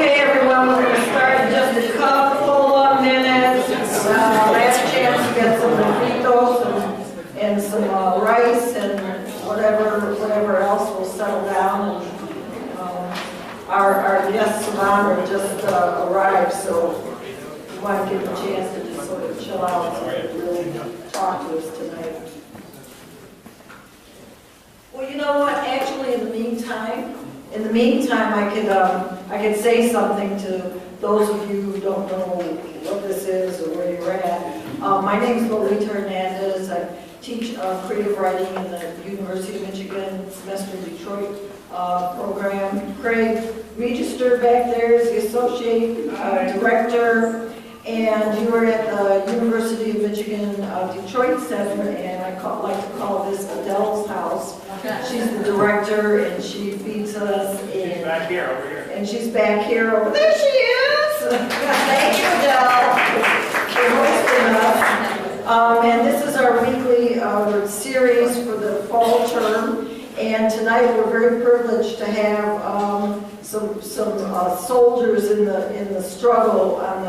Okay, everyone, we're going to start in just a couple of minutes. Last chance to get some burritos and some rice and whatever else will settle down. And our guests of honor just arrived, so we want to give them a chance to just sort of chill out and really talk to us tonight. Well, you know what? Actually, in the meantime, I could say something to those of you who don't know what this is or where you're at. My name is Lolita Hernandez. I teach creative writing in the University of Michigan Semester Detroit program. Craig Register back there is the associate director, and you are at the University of Michigan Detroit Center, and I like to call this Adele's house. She's the director, and she feeds us. She's back here, over here. And she's back here. Over there she is. Thank you, Adele, for hosting us. And this is our weekly series for the fall term. And tonight we're very privileged to have some soldiers in the struggle on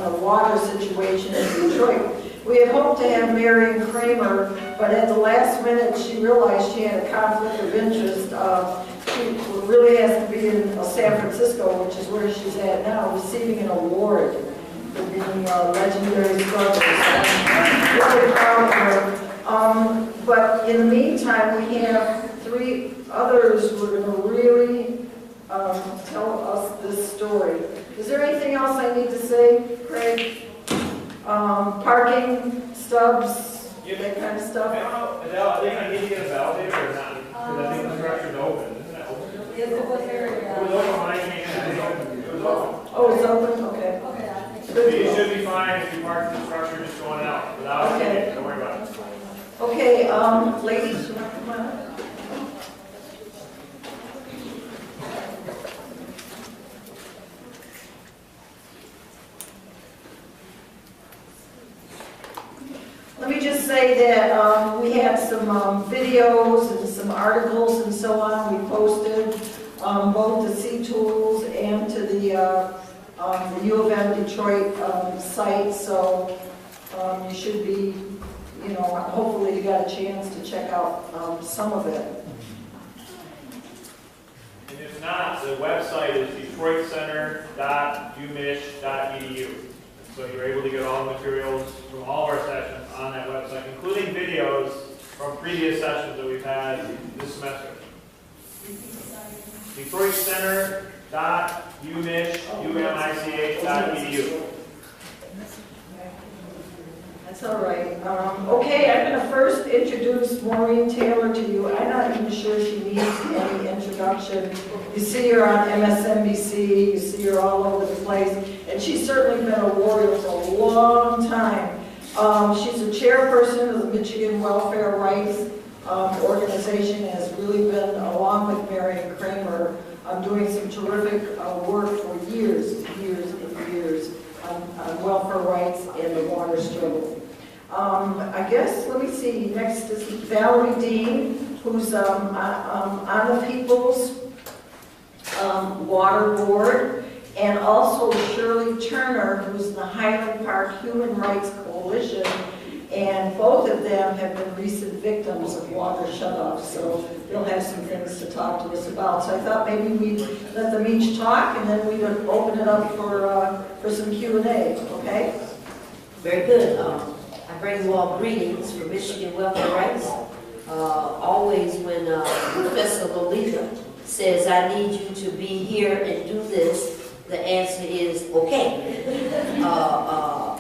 the water situation in Detroit. We had hoped to have Marion Kramer, but at the last minute she realized she had a conflict of interest. She really has to be in San Francisco, which is where she's at now, receiving an award for being a legendary struggle. So I'm really proud of her. But in the meantime, we have three others who are going to really tell us this story. Is there anything else I need to say, Craig? Parking, stubs, that kind of stuff? I don't know, Adele, are they going to need to get a validator or not? Because I think the structure's open. Isn't it open? Yes, it was very, It was open when I came in. It was open. Oh, it's open? Okay. okay, I think. So you should be fine if you park the structure just going out without Okay. it. Don't worry about it. Okay, ladies, you want to come on? Let me just say that we had some videos and some articles and so on we posted both to C-Tools and to the U of M Detroit site, so you should be, hopefully you got a chance to check out some of it. And if not, the website is detroitcenter.umich.edu. So you're able to get all the materials from all of our sessions on that website, including videos from previous sessions that we've had this semester. detroitcenter.umich.edu. That's all right. Okay, I'm going to first introduce Maureen Taylor to you. I'm not even sure she needs any introduction. You see her on MSNBC, you see her all over the place, and she's certainly been a warrior for a long time. She's a chairperson of the Michigan Welfare Rights organization, and has really been, along with Marion Kramer, doing some terrific work for years and years on welfare rights and the water struggle. I guess, let me see, next is Valerie Dean, who's on the People's Water Board, and also Shirley Turner, who's in the Highland Park Human Rights Coalition, and both of them have been recent victims of water shutoffs, so they'll have some things to talk to us about. So I thought maybe we'd let them each talk, and then we'd open it up for some Q&A, okay? Very good. I bring you all greetings from Michigan Welfare Rights. Always when Professor Lolita says, I need you to be here and do this, the answer is okay.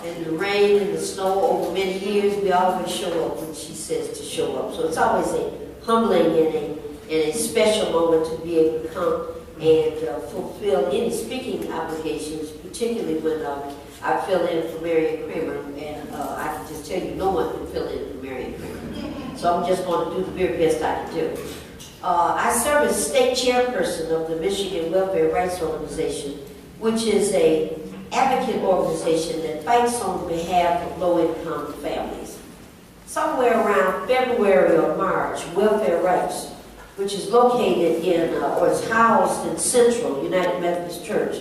In the rain and the snow over many years, we always show up when she says to show up. So it's always a humbling and a special moment to be able to come and fulfill any speaking obligations, particularly when I fill in for Marion Kramer, and I can just tell you, no one can fill in for Marion Kramer. So I'm just going to do the very best I can do. I serve as state chairperson of the Michigan Welfare Rights Organization, which is an advocate organization that fights on behalf of low-income families. Somewhere around February or March, Welfare Rights, which is located in, or is housed in Central United Methodist Church,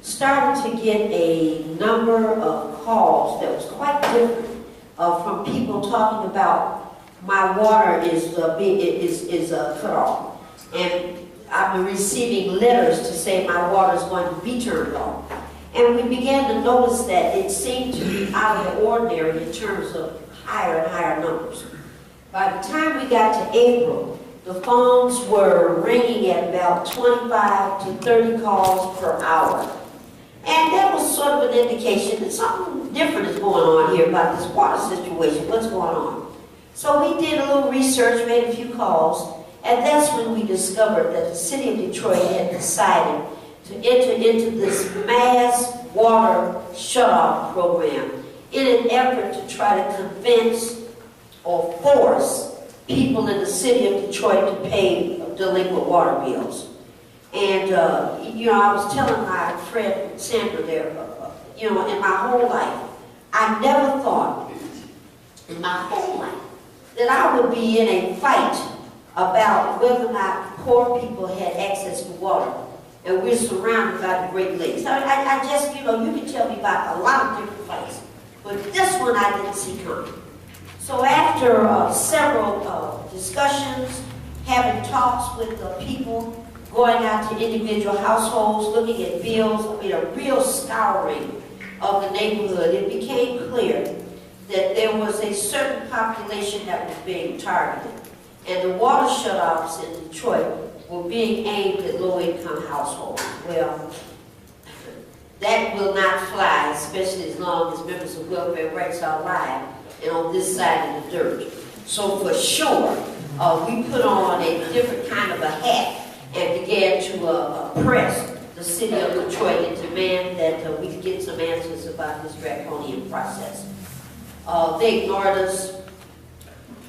started to get a number of calls that was quite different from people talking about my water is cut off. And I've been receiving letters to say my water is going to be turned off. And we began to notice that it seemed to be out of the ordinary in terms of higher and higher numbers. By the time we got to April, the phones were ringing at about 25 to 30 calls per hour. And that was sort of an indication that something different is going on here about this water situation. What's going on? So we did a little research, made a few calls, and that's when we discovered that the city of Detroit had decided to enter into this mass water shutoff program in an effort to try to convince or force people in the city of Detroit to pay delinquent water bills. And, you know, I was telling my friend Sandra there, you know, in my whole life, I never thought in my whole life that I would be in a fight about whether or not poor people had access to water. And we're surrounded by the Great Lakes. I just, you know, you can tell me about a lot of different fights, but this one I didn't see coming. So after several discussions, having talks with the people, going out to individual households, looking at bills, I mean, a real scouring of the neighborhood, it became clear that there was a certain population that was being targeted. And the water shutoffs in Detroit were being aimed at low-income households. Well, that will not fly, especially as long as members of welfare rights are alive and on this side of the dirt. So for sure, we put on a different kind of a hat and began to press the city of Detroit and demand that we get some answers about this draconian process. They ignored us.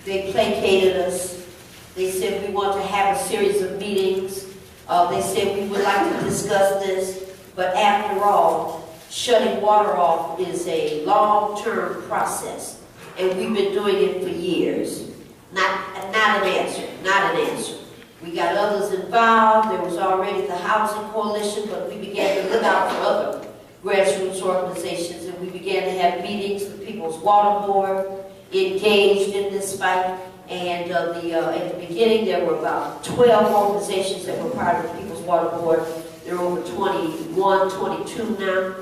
They placated us. They said we want to have a series of meetings. They said we would like to discuss this. But after all, shutting water off is a long-term process. And we've been doing it for years. Not an answer, not an answer. We got others involved. There was already the Housing Coalition, but we began to look out for other grassroots organizations, and we began to have meetings. The People's Water Board engaged in this fight, and at the beginning there were about 12 organizations that were part of the People's Water Board. There are over 21, 22 now,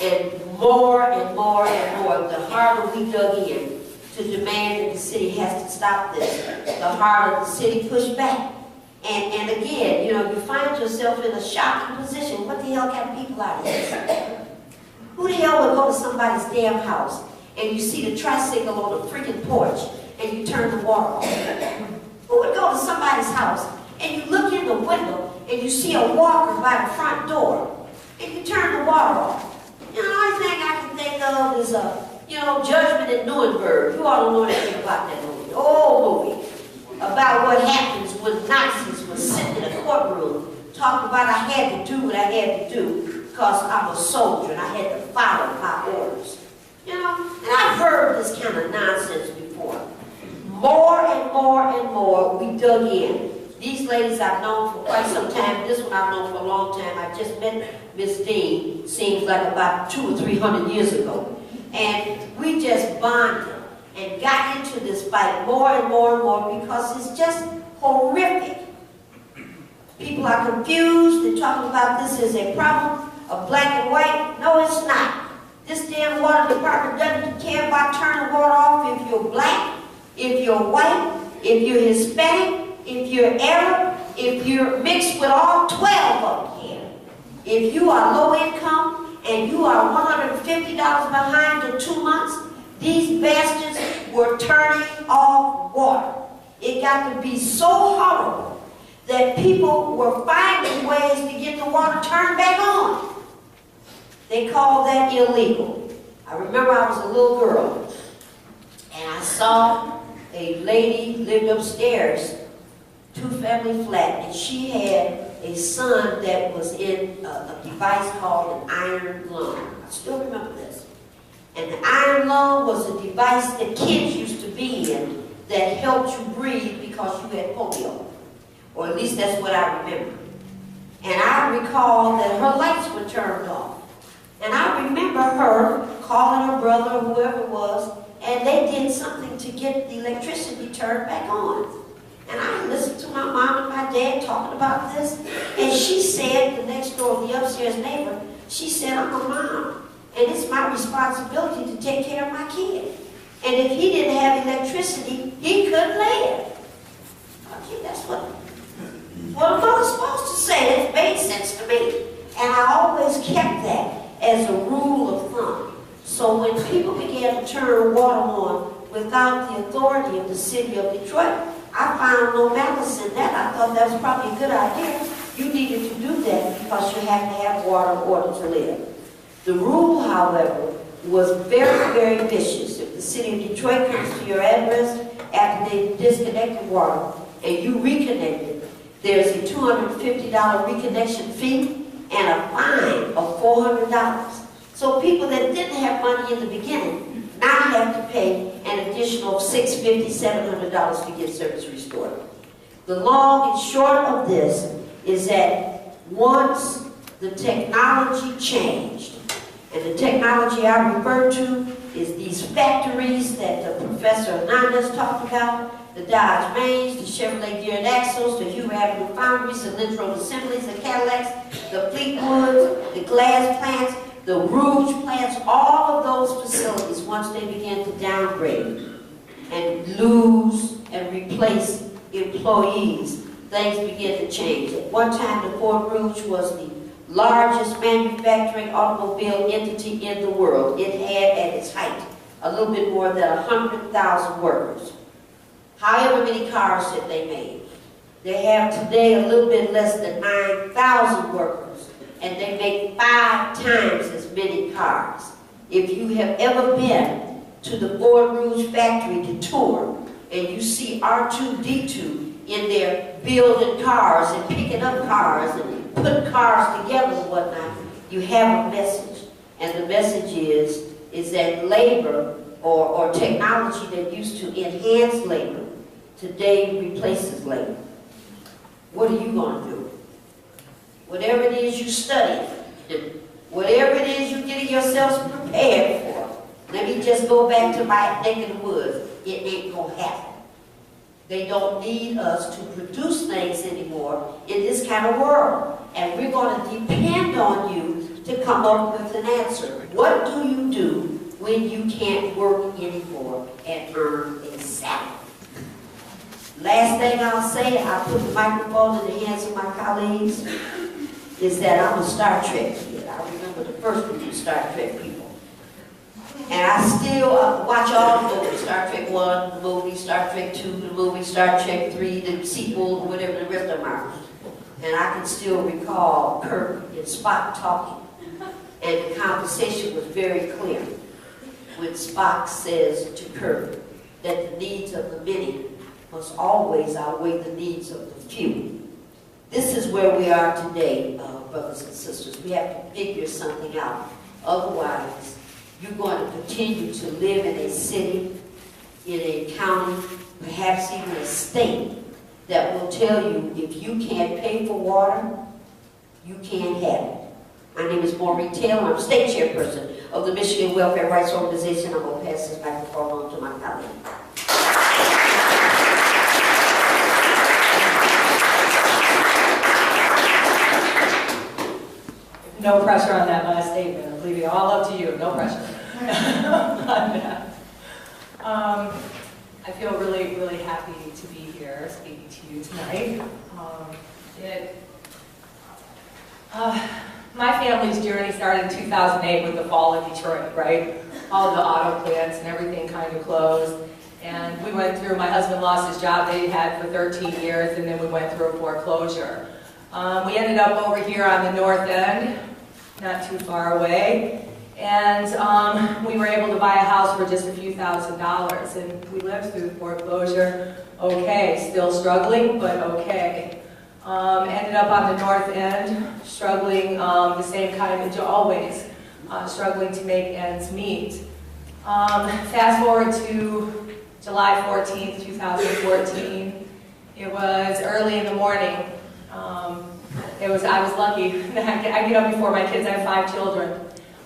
and more and more and more, the harder we dug in to demand that the city has to stop this, the harder the city pushed back. And again, you know, you find yourself in a shocking position. What the hell kind of people are these? Who the hell would go to somebody's damn house and you see the tricycle on the freaking porch and you turn the water off? Who would go to somebody's house and you look in the window and you see a walker by the front door and you turn the water off? You know, the only thing I can think of is you know, Judgment at Nuremberg. You all don't know anything about that movie. Old movie. About what happens when Nazis were sitting in a courtroom talking about I had to do what I had to do because I'm a soldier and I had to follow my orders. You know, and I've heard this kind of nonsense before. More and more and more we dug in. These ladies I've known for quite some time. This one I've known for a long time. I just met Miss Dean, seems like about 200 or 300 years ago. And we just bonded and got into this fight more and more and more because it's just horrific. People are confused. They're talking about this as a problem of black and white. No, it's not. This damn water department doesn't care about turning water off if you're black, if you're white, if you're Hispanic, if you're Arab, if you're mixed with all 12 of them here. If you are low income and you are $150 behind in 2 months, these bastards were turning off water. It got to be so horrible that people were finding ways to get the water turned back on. They called that illegal. I remember I was a little girl and I saw a lady lived upstairs, 2-family flat, and she had a son that was in a device called an iron lung. I still remember this. And the iron lung was a device that kids used to be in that helped you breathe because you had polio. Or at least that's what I remember. And I recall that her lights were turned off. And I remember her calling her brother or whoever it was, and they did something to get the electricity turned back on. And I listened to my mom and my dad talking about this, and she said, the next door, the upstairs neighbor, she said, I'm a mom, and it's my responsibility to take care of my kid. And if he didn't have electricity, he couldn't live. Okay, that's what a mother's supposed to say. It made sense to me. And I always kept that as a rule of thumb. So when people began to turn water on without the authority of the city of Detroit, I found no malice in that. I thought that was probably a good idea. You needed to do that because you had to have water in order to live. The rule, however, was very, very vicious. If the city of Detroit comes to your address after they disconnected water and you reconnected, there's a $250 reconnection fee and a fine of $400. So people that didn't have money in the beginning now have to pay an additional $650, $700 to get service restored. The long and short of this is that once the technology changed, and the technology I refer to is these factories that Professor Hernandez talked about, the Dodge Mains, the Chevrolet Geared Axles, the Hugh Avenue Foundries, the Lynch Road Assemblies, the Cadillacs, the Fleetwoods, the glass plants, the Rouge plants, all of those facilities, once they began to downgrade and lose and replace employees, things began to change. At one time, the Ford Rouge was the largest manufacturing automobile entity in the world. It had at its height a little bit more than 100,000 workers. However many cars that they made. They have today a little bit less than 9,000 workers, and they make 5 times as many cars. If you have ever been to the Ford Rouge factory to tour, and you see R2-D2 in there building cars and picking up cars and putting cars together and whatnot, you have a message. And the message is that labor or technology that used to enhance labor today replaces labor. What are you going to do? Whatever it is you study, whatever it is you're getting yourselves prepared for, let me just go back to my neck of the woods. It ain't going to happen. They don't need us to produce things anymore in this kind of world. And we're going to depend on you to come up with an answer. What do you do when you can't work anymore and earn a salary? Last thing I'll say, I put the microphone in the hands of my colleagues, is that I'm a Star Trek kid. I remember the first group of Star Trek people. And I still watch all the movies, Star Trek 1, the movie, Star Trek 2, the movie, Star Trek 3, the sequel, whatever the rest of them are. And I can still recall Kirk and Spock talking. And the conversation was very clear. When Spock says to Kirk that the needs of the many must always outweigh the needs of the few. This is where we are today, brothers and sisters. We have to figure something out. Otherwise, you're going to continue to live in a city, in a county, perhaps even a state that will tell you if you can't pay for water, you can't have it. My name is Maureen Taylor. I'm state chairperson of the Michigan Welfare Rights Organization. I'm going to pass this microphone on to my colleague. No pressure on that last statement. I'm leaving it all up to you. No pressure on that. I feel really, really happy to be here speaking to you tonight. My family's journey started in 2008 with the fall of Detroit, right? All the auto plants and everything kind of closed. And we went through, my husband lost his job that he had for 13 years, and then we went through a foreclosure. We ended up over here on the north end, not too far away, and we were able to buy a house for just a few $1,000s, and we lived through the foreclosure okay, still struggling, but okay. Ended up on the north end, struggling the same kind of, always struggling to make ends meet. Fast forward to July 14th, 2014. It was early in the morning. I was lucky. I get up before my kids. I have 5 children.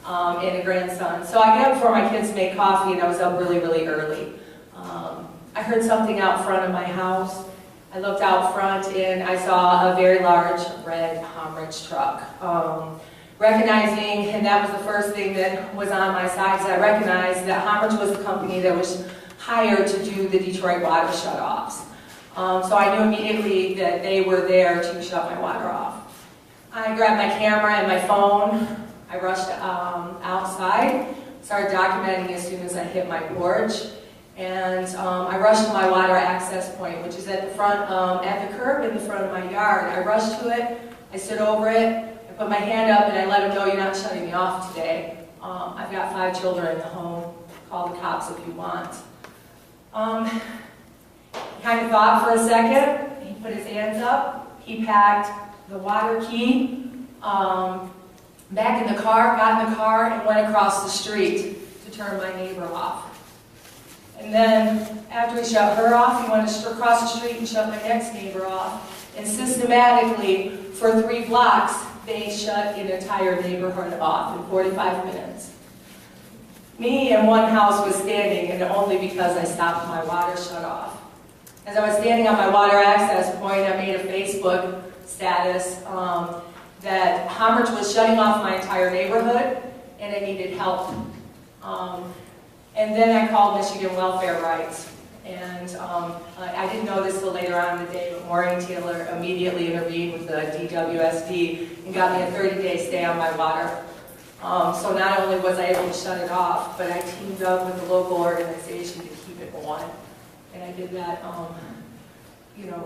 and a grandson. So I get up before my kids make coffee, and I was up really, really early. I heard something out front of my house. I looked out front and I saw a very large red Hummerich truck. Recognizing, and that was the first thing that was on my side, because I recognized that Hummerich was the company that was hired to do the Detroit water shutoffs. So I knew immediately that they were there to shut my water off. I grabbed my camera and my phone. I rushed outside, started documenting as soon as I hit my porch. And I rushed to my water access point, which is at the front, at the curb in the front of my yard. I rushed to it, I stood over it, I put my hand up and I let them know, you're not shutting me off today. I've got 5 children in the home, call the cops if you want. He kind of thought for a second, he put his hands up, he packed the water key back in the car, got in the car and went across the street to turn my neighbor off. And then, after he shut her off, he went across the street and shut my next neighbor off. And systematically, for 3 blocks, they shut an entire neighborhood off in 45 minutes. Me and one house was standing, and only because I stopped my water shut off. As I was standing on my water access point, I made a Facebook status that Hummerich was shutting off my entire neighborhood, and I needed help. And then I called Michigan Welfare Rights. And I didn't know this till later on in the day, but Maureen Taylor immediately intervened with the DWSD and got me a 30-day stay on my water. So not only was I able to shut it off, but I teamed up with a local organization to keep it going. And I did that,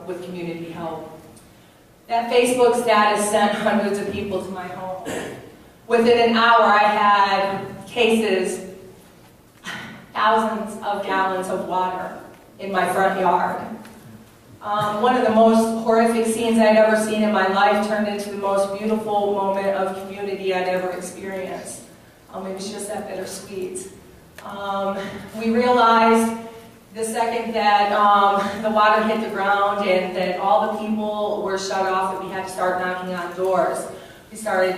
with community help. That Facebook status sent hundreds of people to my home. Within an hour, I had cases, thousands of gallons of water in my front yard. One of the most horrific scenes I'd ever seen in my life turned into the most beautiful moment of community I'd ever experienced. It was just that bittersweet. We realized the second that the water hit the ground and that all the people were shut off that we had to start knocking on doors. We started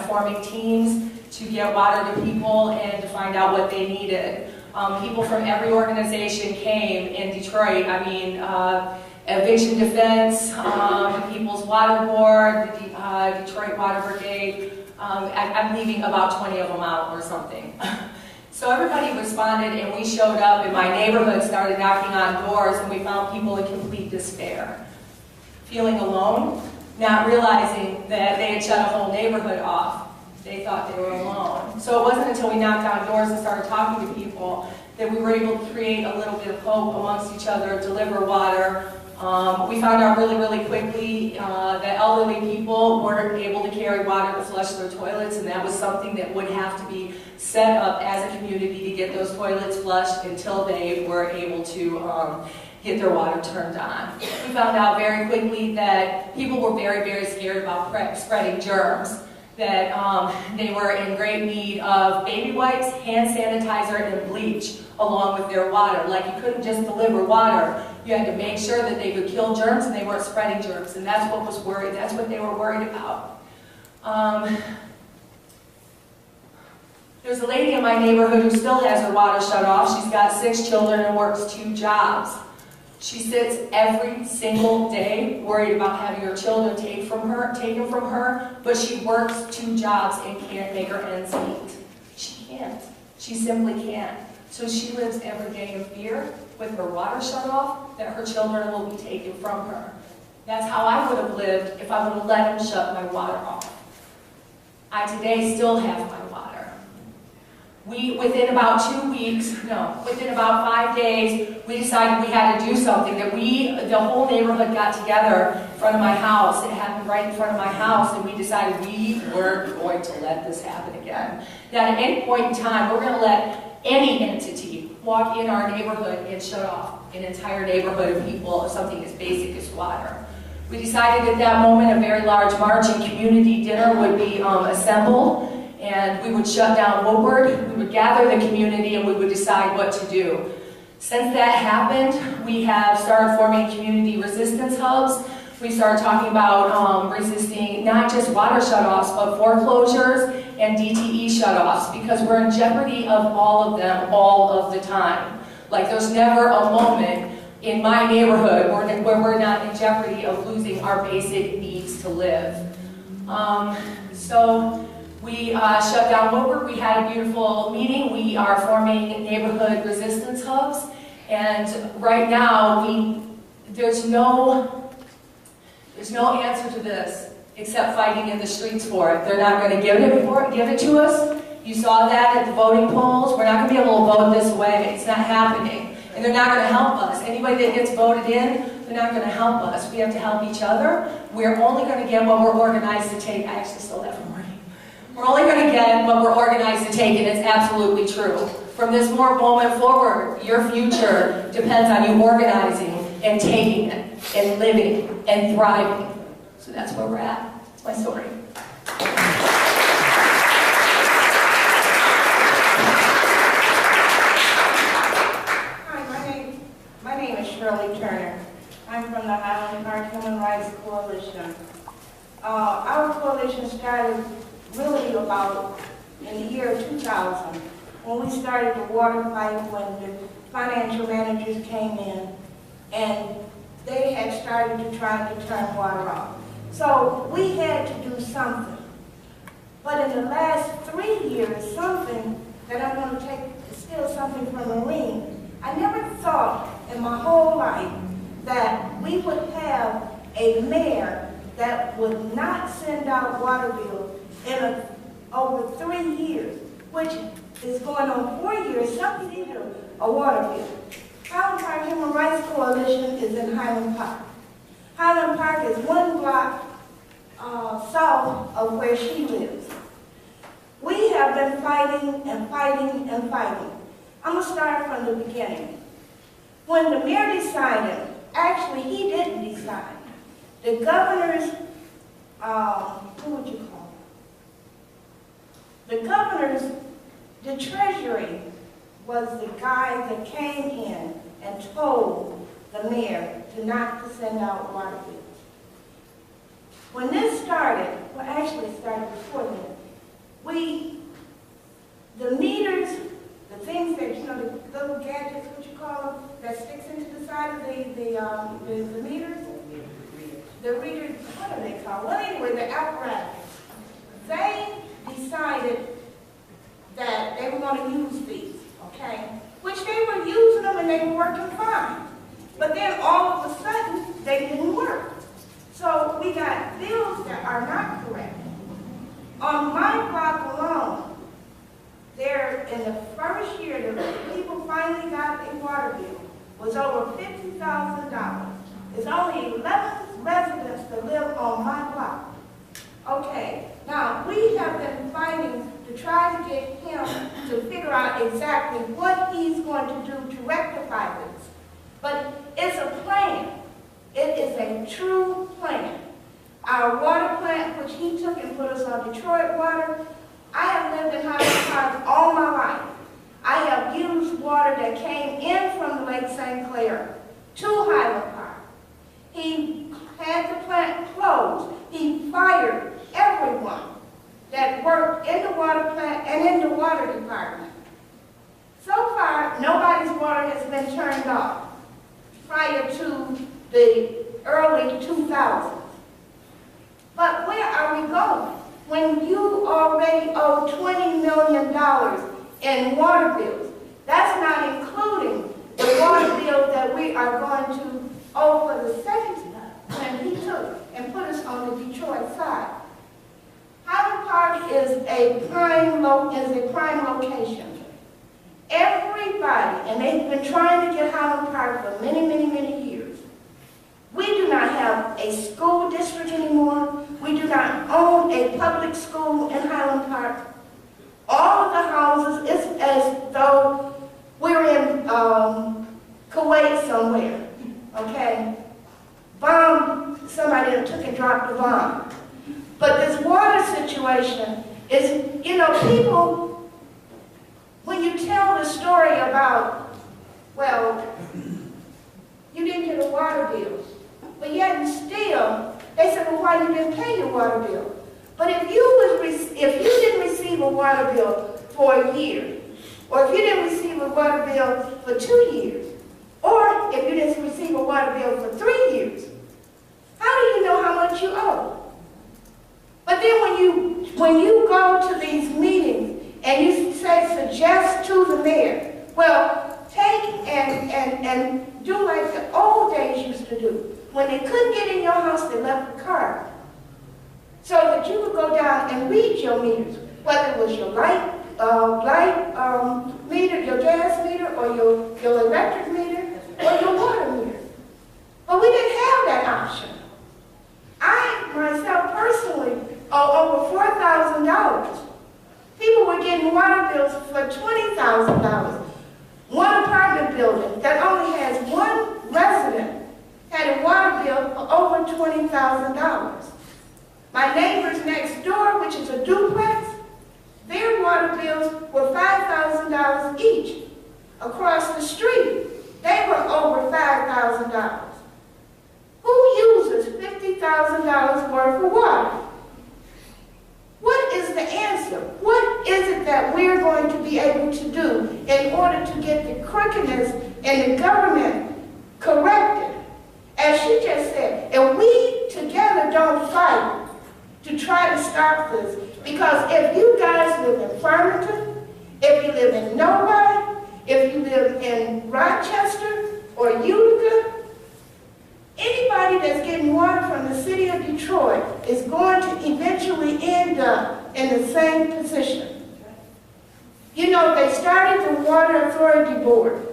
forming teams to get water to people and to find out what they needed. People from every organization came in Detroit. I mean, Eviction Defense, People's Water Board, the Detroit Water Brigade. I'm leaving about 20 of them out or something. So everybody responded and we showed up in my neighborhood, started knocking on doors, and we found people in complete despair. Feeling alone, not realizing that they had shut a whole neighborhood off. They thought they were alone. So it wasn't until we knocked on doors and started talking to people that we were able to create a little bit of hope amongst each other, deliver water. We found out really, really quickly that elderly people weren't able to carry water to flush their toilets, and that was something that would have to be set up as a community to get those toilets flushed until they were able to get their water turned on. We found out very quickly that people were very, very scared about spreading germs, that they were in great need of baby wipes, hand sanitizer, and bleach along with their water. Like, you couldn't just deliver water. You had to make sure that they would kill germs and they weren't spreading germs, and that's what was worried. That's what they were worried about. There's a lady in my neighborhood who still has her water shut off. She's got 6 children and works 2 jobs. She sits every single day worried about having her children taken from her, but she works 2 jobs and can't make her ends meet. She can't. She simply can't. So she lives every day in fear with her water shut off that her children will be taken from her. That's how I would have lived if I would have let him shut my water off. I today still have my water. Within about 5 days, we decided we had to do something, that the whole neighborhood got together in front of my house. It happened right in front of my house, and we decided we weren't going to let this happen again. That at any point in time, we're going to let any entity walk in our neighborhood and shut off an entire neighborhood of people of something as basic as water. We decided at that moment a very large march and community dinner would be assembled, and we would shut down Woodward, we would gather the community, and we would decide what to do. Since that happened, we have started forming community resistance hubs. we started talking about resisting not just water shutoffs, but foreclosures and DTE shutoffs, because we're in jeopardy of all of them all of the time. Like, there's never a moment in my neighborhood where we're not in jeopardy of losing our basic needs to live. So we shut down Woodward. We had a beautiful meeting. We are forming neighborhood resistance hubs, and right now there's no answer to this except fighting in the streets for it. They're not going to give it to us. You saw that at the voting polls. We're not going to be able to vote this way. It's not happening. And they're not going to help us. Anybody that gets voted in, they're not going to help us. We have to help each other. We're only going to get what we're organized to take. I actually stole that from Marty. We're only going to get what we're organized to take, and it's absolutely true. From this moment forward, your future depends on you organizing and taking it, and living, and thriving. So that's where we're at. That's my story. Hi, my name is Shirley Turner. I'm from the Highland Park Human Rights Coalition. Our coalition started really about in the year 2000, when we started the water fight, when the financial managers came in, and they had started to try to turn water off. So we had to do something. But in the last 3 years, something that I'm going to steal something from Maureen, I never thought in my whole life that we would have a mayor that would not send out water bills in over 3 years, which is going on 4 years, something either a water bill. Highland Park Human Rights Coalition is in Highland Park. Highland Park is 1 block south of where she lives. We have been fighting and fighting and fighting. I'm going to start from the beginning. When the mayor decided, actually he didn't decide, the governor's, who would you call him? The governor's, the treasury was the guy that came in and told the mayor not to send out water bills. When this started, well actually it started before then, the meters, the things that, you know, the little gadgets, what you call them, that sticks into the side of the meters? The readers, what are they called? Well anyway, the apparatus. They decided that they were going to use these, okay? Which they were using them and they were working fine. But then all of a sudden, they didn't work. So we got bills that are not correct. On my block alone, there in the first year, the people finally got a water bill, was over $50,000. There's only 11 residents that live on my block. Okay, now we have been fighting to try to get him to figure out exactly what he's going to do to rectify this. But it's a plan. It is a true plan. Our water plant, which he took and put us on Detroit Water, I have lived in Highland Park all my life. I have used water that came in from Lake St. Clair to Highland Park. He had the plant closed. He fired everyone that worked in the water plant and in the water department. So far, nobody's water has been turned off prior to the early 2000s. But where are we going? When you already owe $20 million in water bills, that's not including the water bill that we are going to owe for the second when he took and put us on the Detroit side. Highland Park is a prime location. Everybody, and they've been trying to get Highland Park for many, many, many years. We do not have a school district anymore. We do not own a public school in Highland Park. All of the houses, it's as though we're in Kuwait somewhere, okay? Somebody took and dropped a bomb. But this water situation is, you know, people, when you tell the story about, well, you didn't get a water bill, but yet and still, receive a water bill for a year, or if you didn't receive a water bill for 2 years, or if you didn't receive a water bill for 3 years, how do you know how much you owe? But then when you go to these meetings and you suggest to the mayor, well, take and do like the old days used to do. When they couldn't get in your house, they left a card so that you could go down and read your meters, whether it was your light meter, your gas meter, or your electric meter, or your water meter. But we didn't have that option. I, myself personally, owe over $4,000. People were getting water bills for $20,000. One apartment building that only has one resident had a water bill for over $20,000. My neighbors next door, which is a duplex, their water bills were $5,000 each. Across the street, they were over $5,000. Who uses $50,000 worth of water? What is the answer? What is it that we're going to be able to do in order to get the crookedness in the government corrected? As she just said, if we together don't fight to try to stop this, because if you guys live in Farmington, if you live in Novi, if you live in Rochester or Utica, anybody that's getting water from the city of Detroit is going to eventually end up in the same position. You know, they started the Water Authority Board,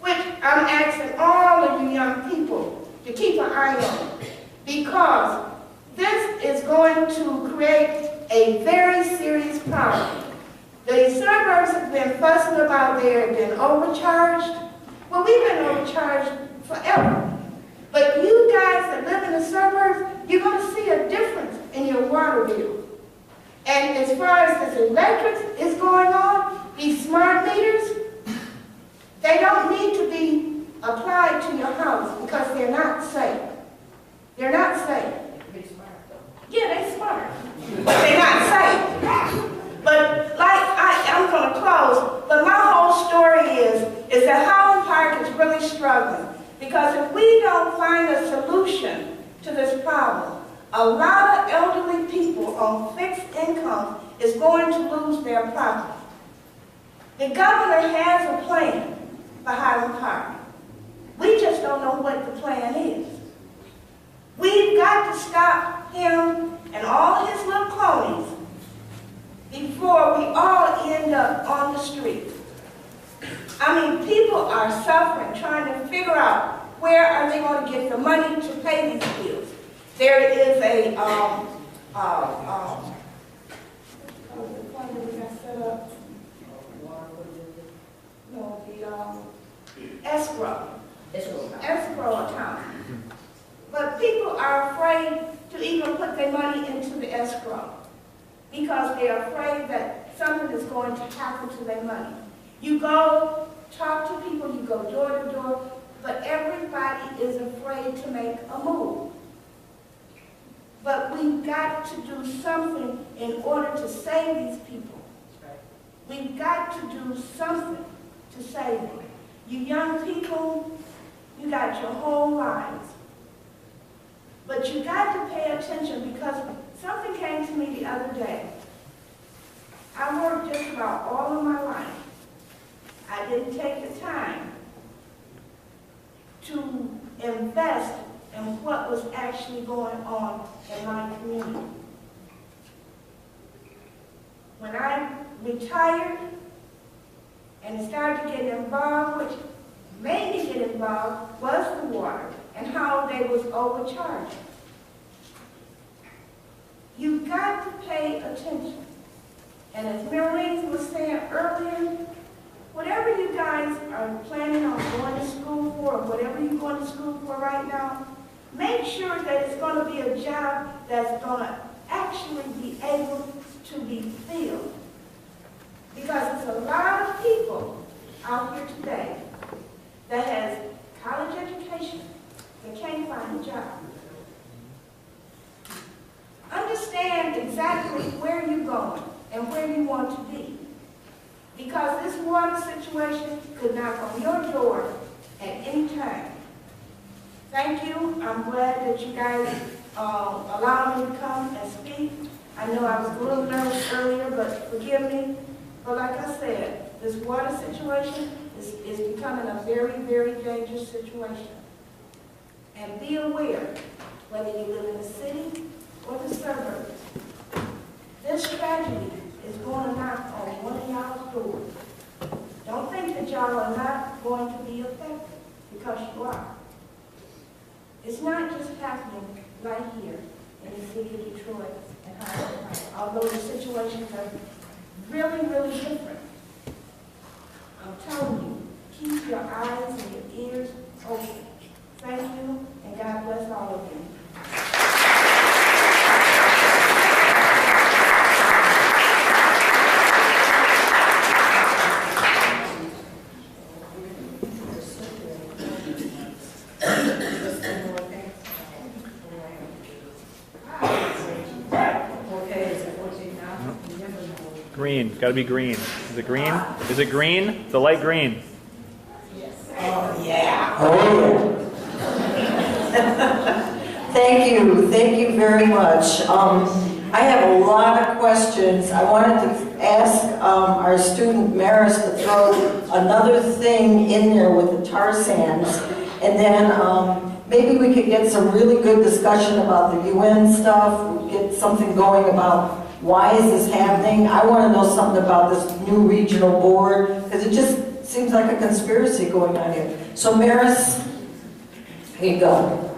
which I'm asking all of you young people to keep an eye on, because this is going to create a very serious problem. The suburbs have been fussing about they've been overcharged. Well, we've been overcharged forever. But you guys that live in the suburbs, you're going to see a difference in your water bill. And as far as this electric is going on, these smart meters, they don't need to be applied to your house because they're not safe. They're not safe. Yeah, they're smart. But they're not safe. But I'm going to close, but my whole story is that Highland Park is really struggling. Because if we don't find a solution to this problem, a lot of elderly people on fixed income is going to lose their property. The governor has a plan for Highland Park. We just don't know what the plan is. We've got to stop him and all his little cronies before we all end up on the street. I mean, people are suffering, trying to figure out where are they going to get the money to pay these bills. There is a, escrow account. But people are afraid to even put their money into the escrow because they are afraid that something is going to happen to their money. You go talk to people, you go door to door, but everybody is afraid to make a move. But we've got to do something in order to save these people. We've got to do something to save them. You young people, you got your whole lives. But you got to pay attention because something came to me the other day. I worked just about all of my life. I didn't take the time to invest in what was actually going on in my community. When I retired and started getting involved, which made me get involved was the water and how they was overcharged. You've got to pay attention. And as Marlene was saying earlier, whatever you guys are planning on going to school for, or whatever you're going to school for right now, make sure that it's going to be a job that's going to actually be able to be filled. Because there's a lot of people out here today that has college education that can't find a job. Understand exactly where you're going and where you want want to be. Because this water situation could knock on your door at any time. Thank you. I'm glad that you guys allowed me to come and speak. I know I was a little nervous earlier, but forgive me. But like I said, this water situation is becoming a very, very dangerous situation. And be aware, whether you live in the city or the suburbs, this tragedy is going to knock on one of y'all's doors. Don't think that y'all are not going to be affected, because you are. It's not just happening right here in the city of Detroit and Highland, although the situations are really, really different. I'm telling you, keep your eyes and your ears open. Thank you, and God bless all of you. Green, gotta be green. Is it green? Is it green? The light green. Thank you very much. I have a lot of questions. I wanted to ask our student Maris to throw another thing in there with the tar sands, and then maybe we could get some really good discussion about the UN stuff, get something going about why is this happening. I want to know something about this new regional board, because it just seems like a conspiracy going on here. So Maris, here you go.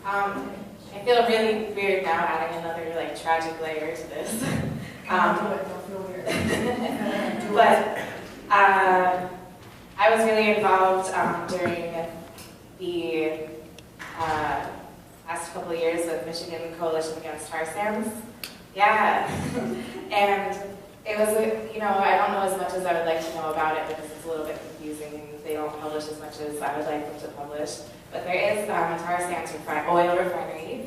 I feel really weird now adding another like tragic layer to this. But I was really involved during the last couple of years with Michigan Coalition Against Tar Sands. Yeah, and it was, I don't know as much as I would like to know about it because it's a little bit confusing and they don't publish as much as I would like them to publish. But there is a tar sands oil refinery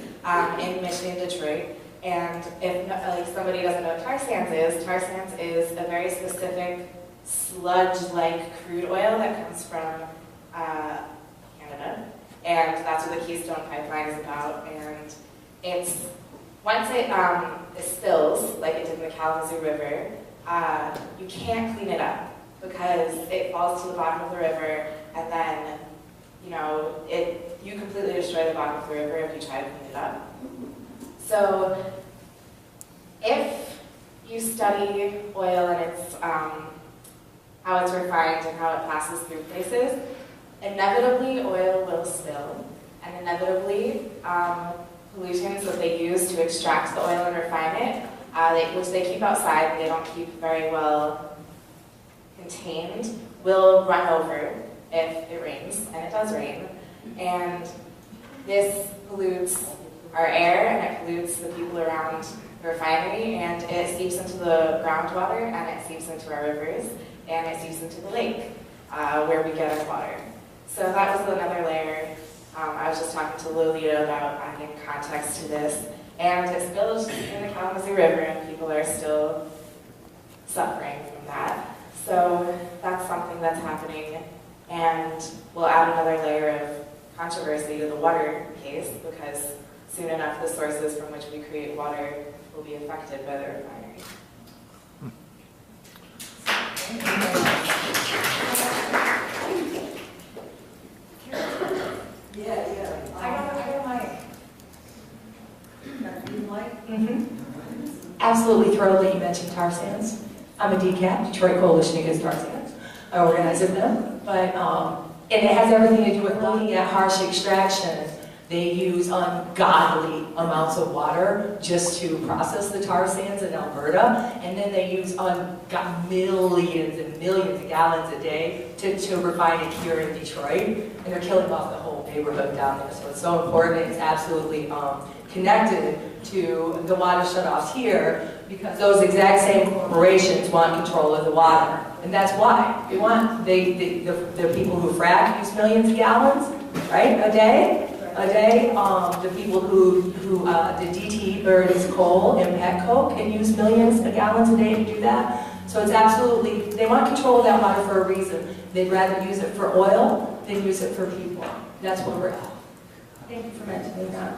in Michigan, Detroit. And if somebody doesn't know what tar sands is a very specific sludge-like crude oil that comes from Canada. And that's what the Keystone Pipeline is about. And it's, once it spills, like it did in the Kalamazoo River, you can't clean it up because it falls to the bottom of the river, and then you completely destroy the bottom of the river if you try to clean it up. So if you study oil and its how it's refined and how it passes through places, inevitably oil will spill, and inevitably pollutants that they use to extract the oil and refine it, which they keep outside and they don't keep very well contained, will run over if it rains, and it does rain. And this pollutes our air, and it pollutes the people around the refinery, and it seeps into the groundwater, and it seeps into our rivers, and it seeps into the lake, where we get our water. So that was another layer. I was just talking to Lolita about adding context to this, and it spilled in the Kalamazoo River, and people are still suffering from that. So that's something that's happening, and we'll add another layer of controversy to the water case, because soon enough the sources from which we create water will be affected by the refinery. Absolutely thrilled that you mentioned tar sands. I'm a DCAT, Detroit Coalition Against Tar Sands. I organize with them, but and it has everything to do with looking at harsh extraction. They use ungodly amounts of water just to process the tar sands in Alberta, and then they use millions and millions of gallons a day to refine it here in Detroit, and they're killing off the whole neighborhood down there. So it's so important. It's absolutely connected to the water shutoffs here, because those exact same corporations want control of the water, and that's why they want the people who frack use millions of gallons, right, a day. a day. The people who the DTE burns coal and petcoke can use millions of gallons a day to do that. So it's absolutely, they want control of that water for a reason. They'd rather use it for oil than use it for people. That's where we're at. Thank you for mentioning that.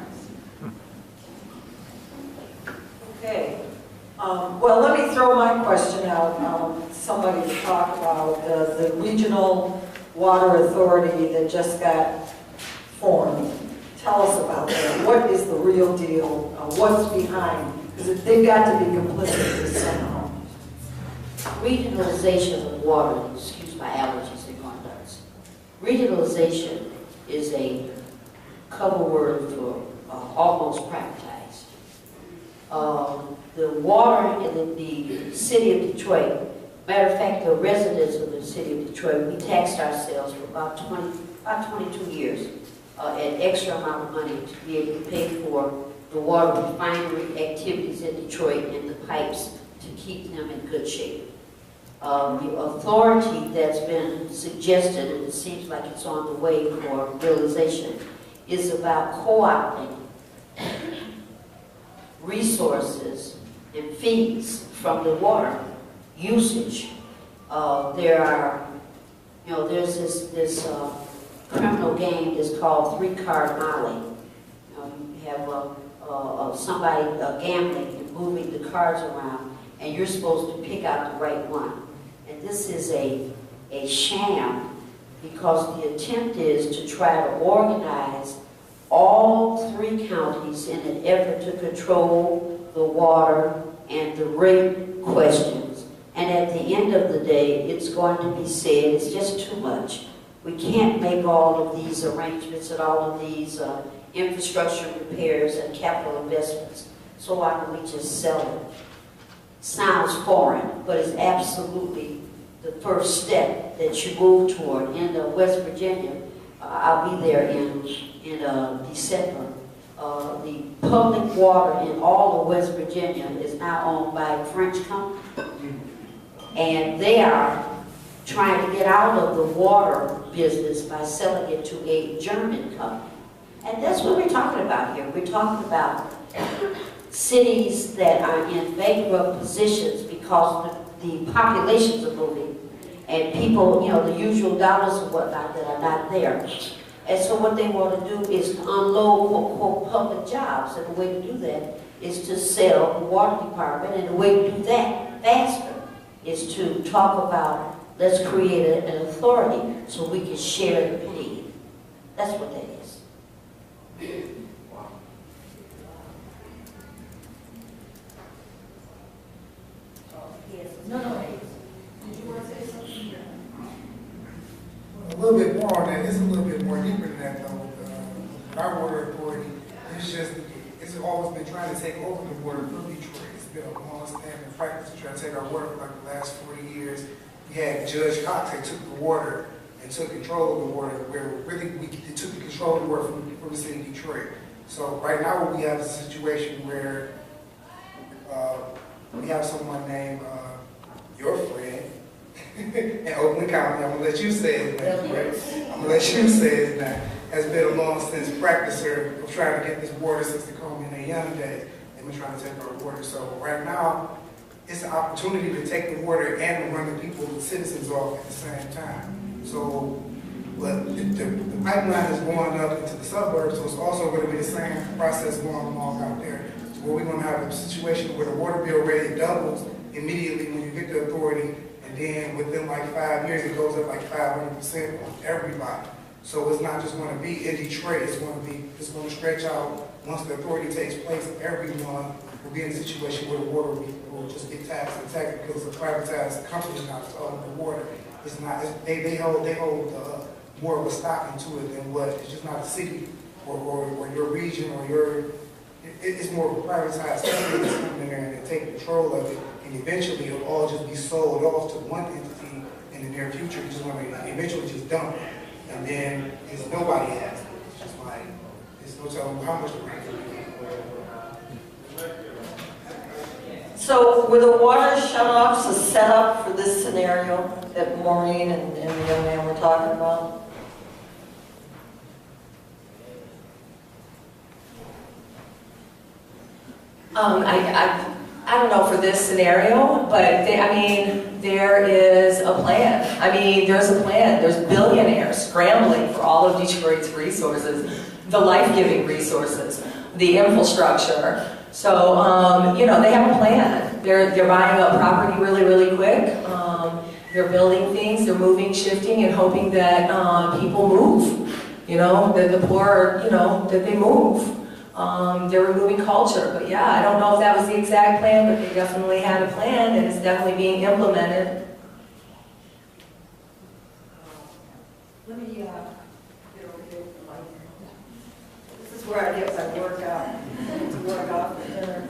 Okay. Well, let me throw my question out. Somebody talked about the regional water authority that just got formed. Tell us about that. What is the real deal? What's behind? Because they've got to be complicit in this somehow. Regionalization of water, excuse my allergies and conducts. Regionalization is a cover word for almost privatized. The water in the city of Detroit, matter of fact, the residents of the city of Detroit, we taxed ourselves for about 22 years, an extra amount of money to be able to pay for the water refinery activities in Detroit and the pipes to keep them in good shape. The authority that's been suggested, and it seems like it's on the way for realization, is about co-opting resources and fees from the water usage. There's this criminal game that's called three-card Molly. You have somebody gambling and moving the cards around, and you're supposed to pick out the right one. And this is a sham, because the attempt is to try to organize all 3 counties in an effort to control the water and the rate questions. And at the end of the day, it's going to be said, it's just too much. We can't make all of these arrangements and all of these infrastructure repairs and capital investments. So why don't we just sell it? Sounds foreign, but it's absolutely the first step that you move toward. In West Virginia, I'll be there in December. The public water in all of West Virginia is now owned by a French company. And they are trying to get out of the water business by selling it to a German company. And that's what we're talking about here. We're talking about cities that are in bankrupt positions because the populations are moving and people, the usual dollars and whatnot that are not there. And so what they want to do is to unload, quote, public jobs. And the way to do that is to sell the water department. And the way to do that faster is to talk about, let's create an authority so we can share the pain. That's what that is. No. Did you want to say something? A little bit more on that. It's a little bit more deeper than that, though. With our water authority, it's always been trying to take over the water from Detroit. It's been a long-standing practice to try to take our water for like the last 40 years. We had Judge Cox that took the water and took control of the water, where really we took the control of the water from the city of Detroit. So right now we have a situation where we have someone named your friend in Oakland County. I'm gonna let you say it now. I'm gonna let you say it now. Has been a long-since practicer of trying to get this water since the Coleman and Young days. They've been trying to take our water. So right now, it's an opportunity to take the water and to run the people, the citizens off at the same time. So, but the pipeline is going up into the suburbs, so it's also going to be the same process going along out there. So we're going to have a situation where the water bill rate doubles immediately when you get the authority, and then within like 5 years, it goes up like 500% on everybody. So it's not just going to be in Detroit, it's going to stretch out. Once the authority takes place, everyone will be in a situation where the water will just get taxed and taxed because the privatized company is not owning the water. It's not. They hold more of a stock into it than what. It's just not a city or your region or your. It's more of a privatized company that's coming in there and they take control of it, and eventually it'll all just be sold off to one entity in the near future. Just want to eventually just dump it, and then nobody has it. It's just like there's no telling how much the rent can be. So were the water shutoffs a setup for this scenario that Maureen and the young man were talking about? I don't know for this scenario, but there is a plan. There's a plan. There's billionaires scrambling for all of Detroit's resources, the life-giving resources, the infrastructure. So, they have a plan. They're buying up property really, really quick. They're building things, they're moving, shifting, and hoping that people move. That the poor, that they move. They're removing culture. But yeah, I don't know if that was the exact plan, but they definitely had a plan, and it's definitely being implemented. Let me get over here with the mic. This is where I get my workout, to work off the dinner.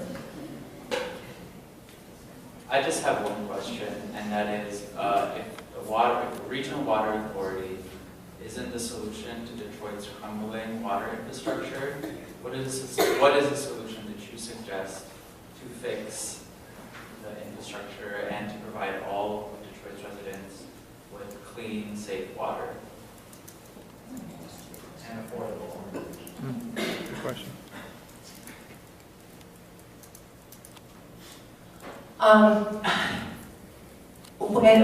I just have one question, and that is, if the regional water authority isn't the solution to Detroit's crumbling water infrastructure, what is the solution that you suggest to fix the infrastructure and to provide all of Detroit's residents with clean, safe water and affordable? Good question.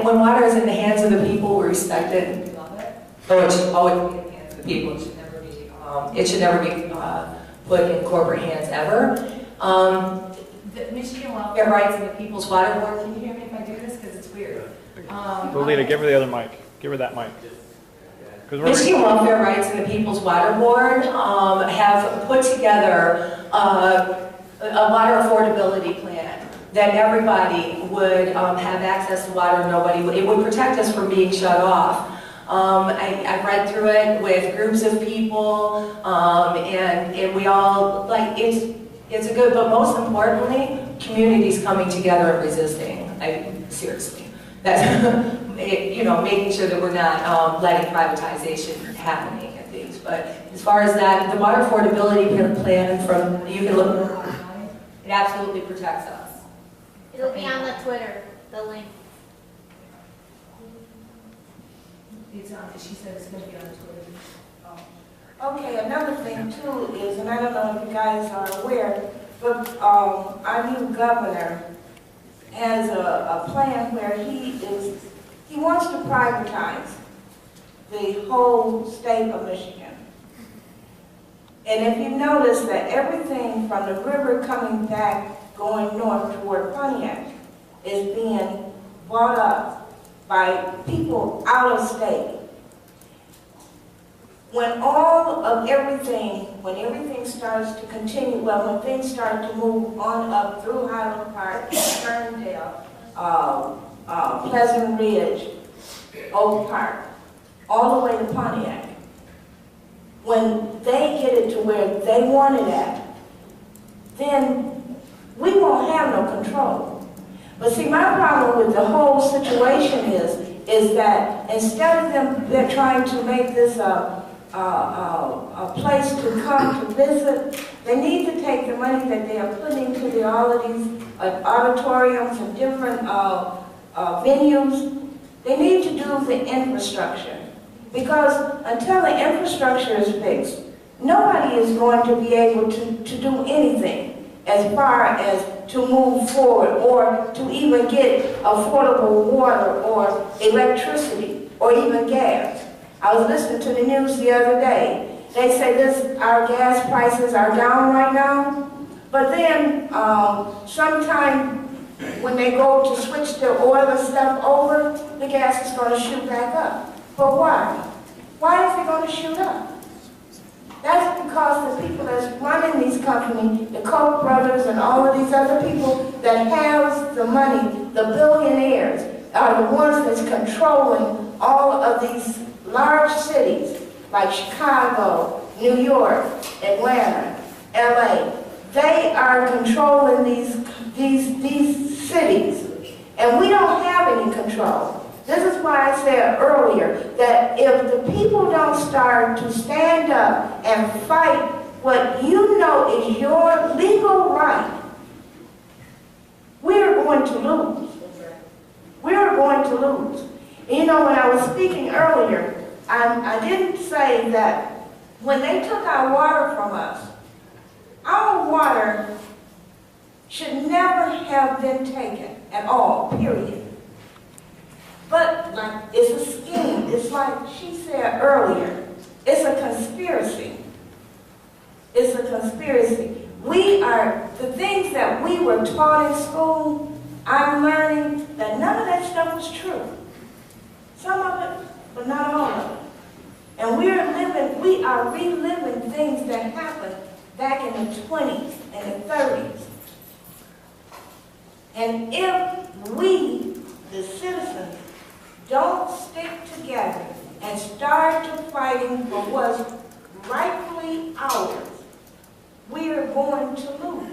When water is in the hands of the people, we respect it and we love it. Oh, it should always be in the hands of the people. It should never be put in corporate hands ever. The Michigan Welfare Rights and the People's Water Board. Can you hear me if I do this? Because it's weird. Lolita, give her the other mic. Give her that mic. Michigan Welfare Rights and the People's Water Board have put together a water affordability plan that everybody would have access to water. It would protect us from being shut off. I've read through it with groups of people, and we all, it's a good, but most importantly, communities coming together and resisting. Seriously. That's, making sure that we're not letting privatization happening and things. But as far as that, the water affordability plan you can look online, it absolutely protects us. It'll be on the Twitter, the link. She said it's going to be on Twitter. Okay, another thing too is, and I don't know if you guys are aware, but our new governor has a plan where he wants to privatize the whole state of Michigan. And if you notice that everything from the river coming back going north toward Pontiac is being bought up by people out of state. When everything starts to continue, when things start to move on up through Highland Park, Ferndale, Pleasant Ridge, Oak Park, all the way to Pontiac, when they get it to where they want it at, then we won't have no control. But see, my problem with the whole situation is that instead of they're trying to make this a place to come to visit, they need to take the money that they are putting into all of these auditoriums and different venues. They need to do the infrastructure. Because until the infrastructure is fixed, nobody is going to be able to do anything as far as to move forward or to even get affordable water or electricity or even gas. I was listening to the news the other day. They say our gas prices are down right now, but then sometime when they go to switch the oil and stuff over, the gas is going to shoot back up. But why? Why is it going to shoot up? That's because the people that's running these companies, the Koch brothers and all of these other people that have the money, the billionaires, are the ones that's controlling all of these large cities like Chicago, New York, Atlanta, LA. They are controlling these cities, and we don't have any control. This is why I said earlier that if the people don't start to stand up and fight what you know is your legal right, we're going to lose. We're going to lose. You know, when I was speaking earlier, I didn't say that when they took our water from us, our water should never have been taken at all, period. But like, it's a scheme. It's like she said earlier, it's a conspiracy. It's a conspiracy. The things that we were taught in school, I'm learning that none of that stuff was true. Some of it, but not all of it. And we are reliving things that happened back in the 20s and the 30s. And if we, the citizens, don't stick together and start to fighting for what's rightfully ours, we are going to lose.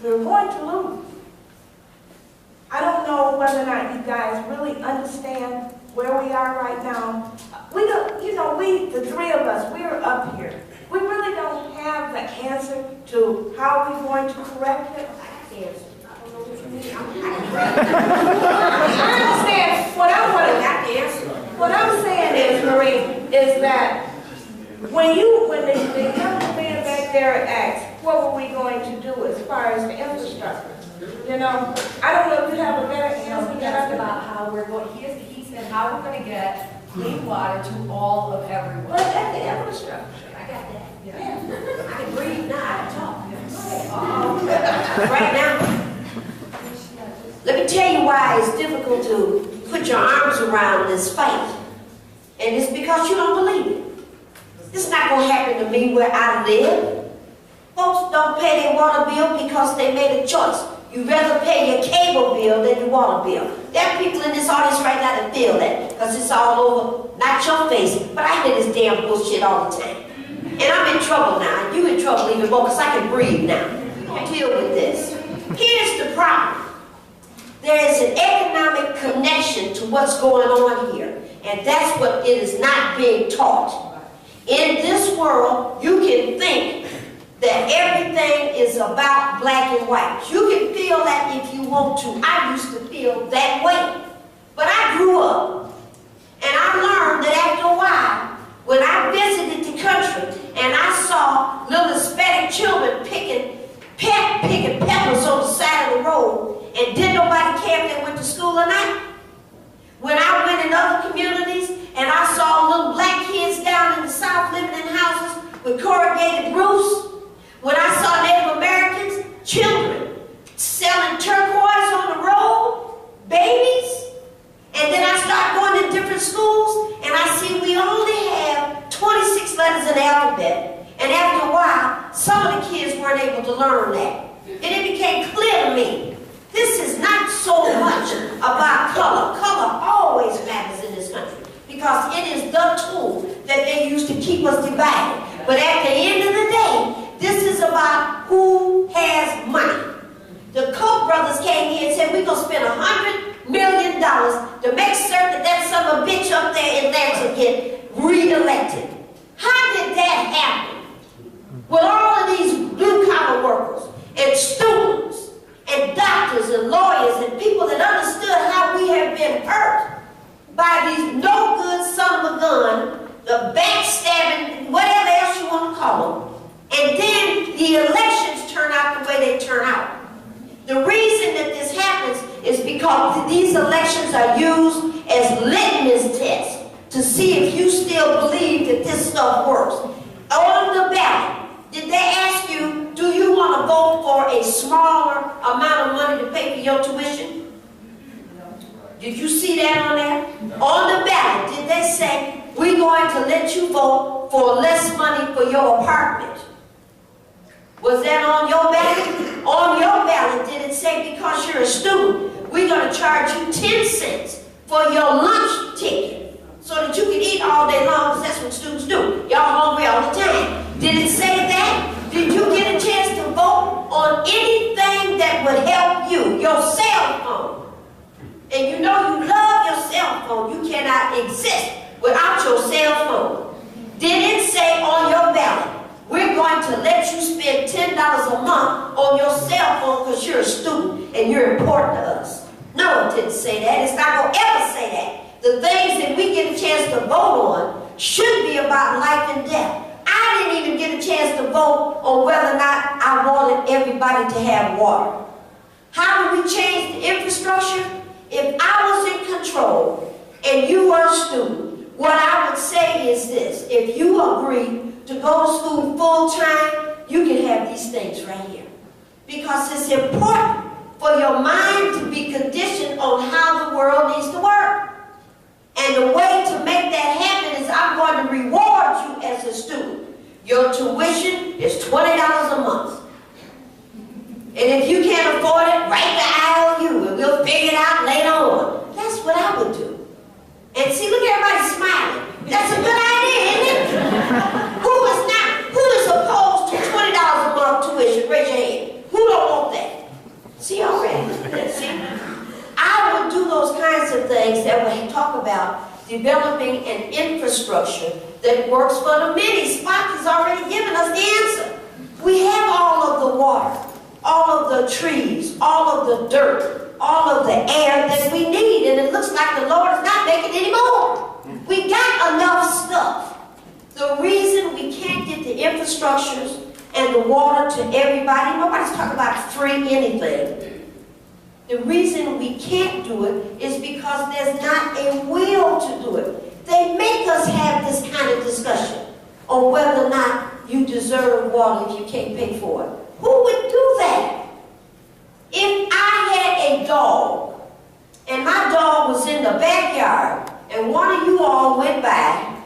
We're going to lose. I don't know whether or not you guys really understand where we are right now. We don't, the three of us, we're up here. We really don't have the answer to how we're going to correct it. I understand what I'm saying is, Marie, is that when the young man back there asked, what were we going to do as far as the infrastructure? You know, I don't know if you have a better answer. That's about how we're going, he said how we're going to get clean water to all of everyone. But that's the infrastructure. I got that. Yeah. I can breathe now, I can talk. Right now, let me tell you why it's difficult to put your arms around this fight. And it's because you don't believe it. It's not going to happen to me where I live. Folks don't pay their water bill because they made a choice. You'd rather pay your cable bill than your water bill. There are people in this audience right now that feel that because it's all over, not your face, but I hear this damn bullshit all the time. And I'm in trouble now. You in trouble even more because I can breathe now. Deal with this. Here's the problem. There is an economic connection to what's going on here. And that's what it is not being taught. In this world, you can think that everything is about black and white. You can feel that if you want to. I used to feel that way. But I grew up, and I learned that after a while, when I visited the country, and I saw little Hispanic children picking peppers on the side of the road, and didn't nobody care if they went to school or not. When I went in other communities, and I saw little black kids down in the South living in houses with corrugated roofs, when I saw Native Americans, children, selling turquoise on the road, babies, and then I start going to different schools, and I see we only have 26 letters in the alphabet. And after a while, some of the kids weren't able to learn that. And it became clear to me, this is not so much about color. Color always matters in this country because it is the tool that they use to keep us divided. But at the end of the day, this is about who has money. The Koch brothers came here and said, we're going to spend $100 million to make certain that that son of a bitch up there in Lansing get re-elected. How did that happen? With all of these blue-collar workers and students and doctors and lawyers and people that understood how we have been hurt by these no-good son of a gun, the backstabbing, whatever else you want to call them. And then the elections turn out the way they turn out. The reason that this happens is because these elections are used as litmus tests to see if you still believe that this stuff works. On the ballot, did they ask you, do you want to vote for a smaller amount of money to pay for your tuition? Did you see that on there? On the ballot, did they say, we're going to let you vote for less money for your apartment? Was that on your ballot? On your ballot, did it say because you're a student, we're going to charge you 10 cents for your lunch ticket so that you can eat all day long, because that's what students do. Y'all hungry all the time. Did it say that? Did you get a chance to vote on anything that would help you? Your cell phone. And you know you love your cell phone. You cannot exist without your cell phone. Did it say on your ballot, we're going to let you spend $10 a month on your cell phone because you're a student and you're important to us? No, it didn't say that. It's not going to ever say that. The things that we get a chance to vote on should be about life and death. I I didn't even get a chance to vote on whether or not I wanted everybody to have water. How do we change the infrastructure? If I was in control and you were a student, what I would say is this: if you agree to go to school full time, you can have these things right here. Because it's important for your mind to be conditioned on how the world needs to work. And the way to make that happen is I'm going to reward you as a student. Your tuition is $20 a month. And if you can't afford it, write the IOU and we'll figure it out later on. That's what I would do. And see, look, everybody's smiling. That's a good idea, isn't it? Who is opposed to $20 a month tuition? Raise your hand. Who don't want that? See, already. See? I would do those kinds of things that when you talk about developing an infrastructure that works for the many. Spock has already given us the answer. We have all of the water, all of the trees, all of the dirt, all of the air that we need, and it looks like the Lord is not making any more. We got enough stuff. The reason we can't get the infrastructures and the water to everybody, nobody's talking about free anything. The reason we can't do it is because there's not a will to do it. They make us have this kind of discussion on whether or not you deserve water if you can't pay for it. Who would do that? If I had a dog, and my dog was in the backyard, and one of you all went by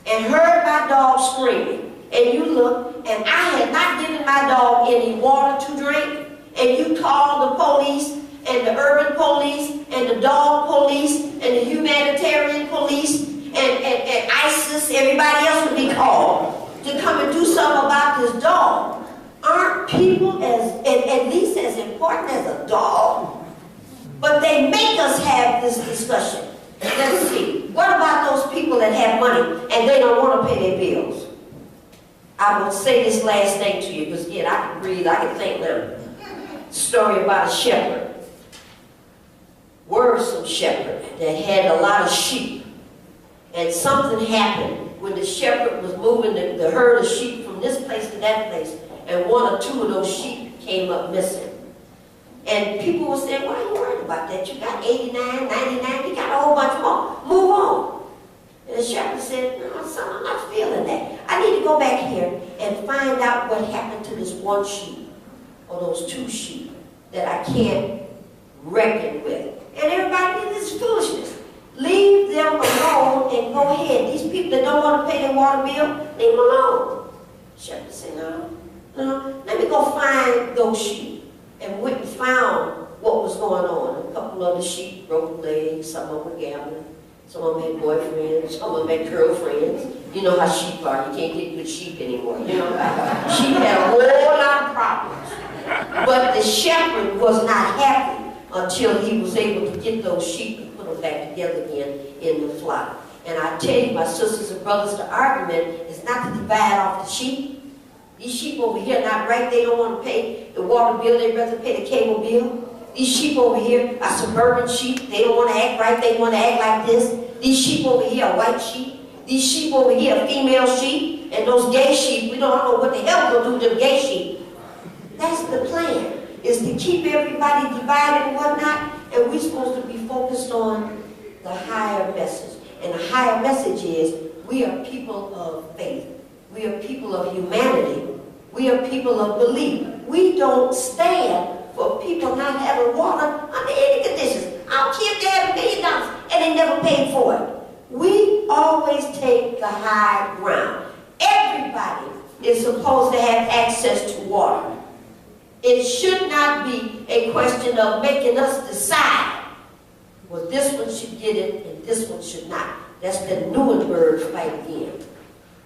and heard my dog screaming, and you looked, and I had not given my dog any water to drink, and you called the police, and the urban police, and the dog police, and the humanitarian police, and ISIS, everybody else would be called to come and do something about this dog. Aren't people at least as important as a dog? But they make us have this discussion. Let's see. What about those people that have money and they don't want to pay their bills? I will say this last thing to you because again, I can breathe, I can think now. Story about a shepherd. Worrisome shepherd that had a lot of sheep. And something happened when the shepherd was moving the herd of sheep from this place to that place. And one or two of those sheep came up missing. And people were saying, why are you worried about that? You got 89, 99, you got a whole bunch more. Move on. And the shepherd said, no, son, I'm not feeling that. I need to go back here and find out what happened to this one sheep or those two sheep that I can't reckon with. And everybody did this foolishness. Leave them alone and go ahead. These people that don't want to pay their water bill, leave them alone. The shepherd said, no. Let me go find those sheep. And went and found what was going on. A couple of the sheep broke legs, some of them were gambling, some of them had boyfriends, some of them had girlfriends. You know how sheep are, you can't get good sheep anymore. You know, sheep had a whole lot of problems. But the shepherd was not happy until he was able to get those sheep and put them back together again in the flock. And I tell you, my sisters and brothers, the argument is not to divide off the sheep. These sheep over here not right, they don't want to pay the water bill, they'd rather pay the cable bill. These sheep over here are suburban sheep, they don't want to act right, they want to act like this. These sheep over here are white sheep. These sheep over here are female sheep. And those gay sheep, we don't know what the hell we're going to do to them gay sheep. That's the plan, is to keep everybody divided and whatnot, and we're supposed to be focused on the higher message. And the higher message is, we are people of faith. We are people of humanity. We are people of belief. We don't stand for people not having water under any conditions. I don't care if they had $1 million and they never paid for it. We always take the high ground. Everybody is supposed to have access to water. It should not be a question of making us decide, well, this one should get it and this one should not. That's the Nuremberg fight again.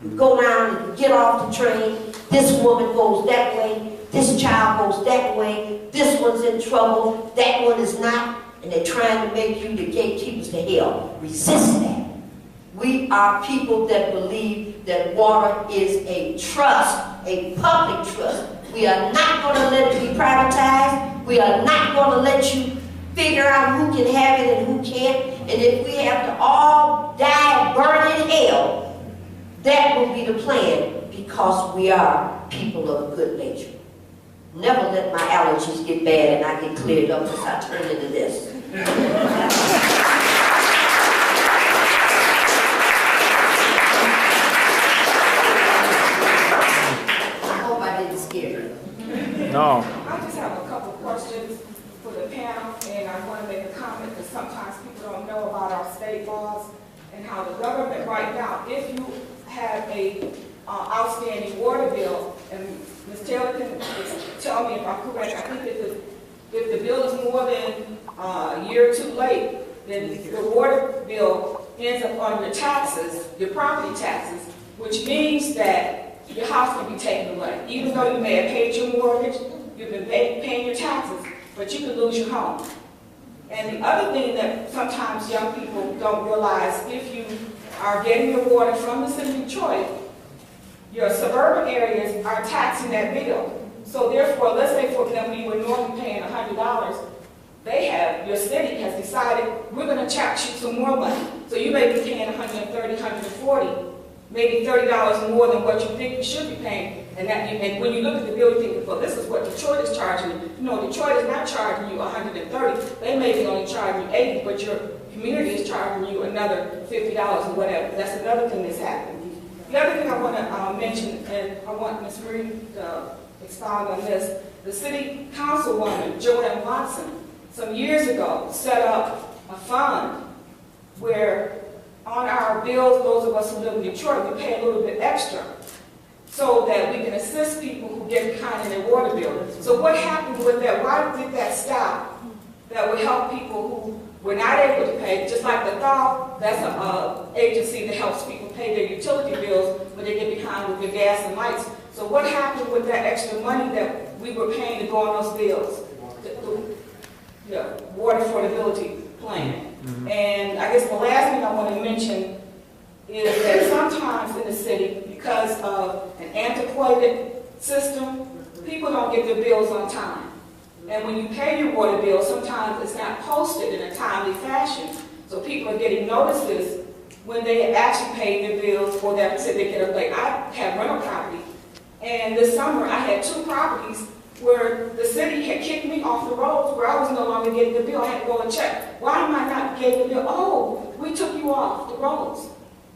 You go down and you get off the train, this woman goes that way, this child goes that way, this one's in trouble, that one is not, and they're trying to make you the gatekeepers to hell. Resist that. We are people that believe that water is a trust, a public trust. We are not going to let it be privatized. We are not going to let you figure out who can have it and who can't. And if we have to all die and burn in hell, that will be the plan, because because we are people of good nature. Never let my allergies get bad and I get cleared up as I turn into this. I hope I didn't scare you. No. I just have a couple of questions for the panel, and I want to make a comment because sometimes people don't know about our state laws and how the government right now, if you have a outstanding water bill, and Ms. Taylor can tell me if I'm correct, I think if the bill is more than a year or two late, then the water bill ends up on your taxes, your property taxes, which means that your house can be taken away. Even though you may have paid your mortgage, you've been paying your taxes, but you could lose your home. And the other thing that sometimes young people don't realize, if you are getting your water from the city of Detroit, your suburban areas are taxing that bill. So therefore, let's say for example, you were normally paying $100, your city has decided, we're going to tax you some more money. So you may be paying $130, $140, maybe $30 more than what you think you should be paying. And when you look at the bill, you think, well, this is what Detroit is charging you. No, Detroit is not charging you $130. They may be only charging you $80, but your community is charging you another $50 or whatever. That's another thing that's happening. The other thing I want to mention, and I want Ms. Marie to expound on this, the city councilwoman, Joanne Watson, some years ago set up a fund where on our bills, those of us who live in Detroit, we pay a little bit extra so that we can assist people who get behind in their water bill. So what happened with that? Why did that stop? That would help people who were not able to pay, just like the THAW, that's an agency that helps people pay their utility bills when they get behind with their gas and lights. So what happened with that extra money that we were paying to go on those bills? The water affordability plan. And I guess the last thing I want to mention is that sometimes in the city, because of an antiquated system, people don't get their bills on time. And when you pay your water bill, sometimes it's not posted in a timely fashion. So people are getting notices when they have actually paid their bills or that said they get a late. I have rental property, and this summer I had 2 properties where the city had kicked me off the roads where I was no longer getting the bill. I had to go and check. Why am I not getting the bill? Oh, we took you off the roads.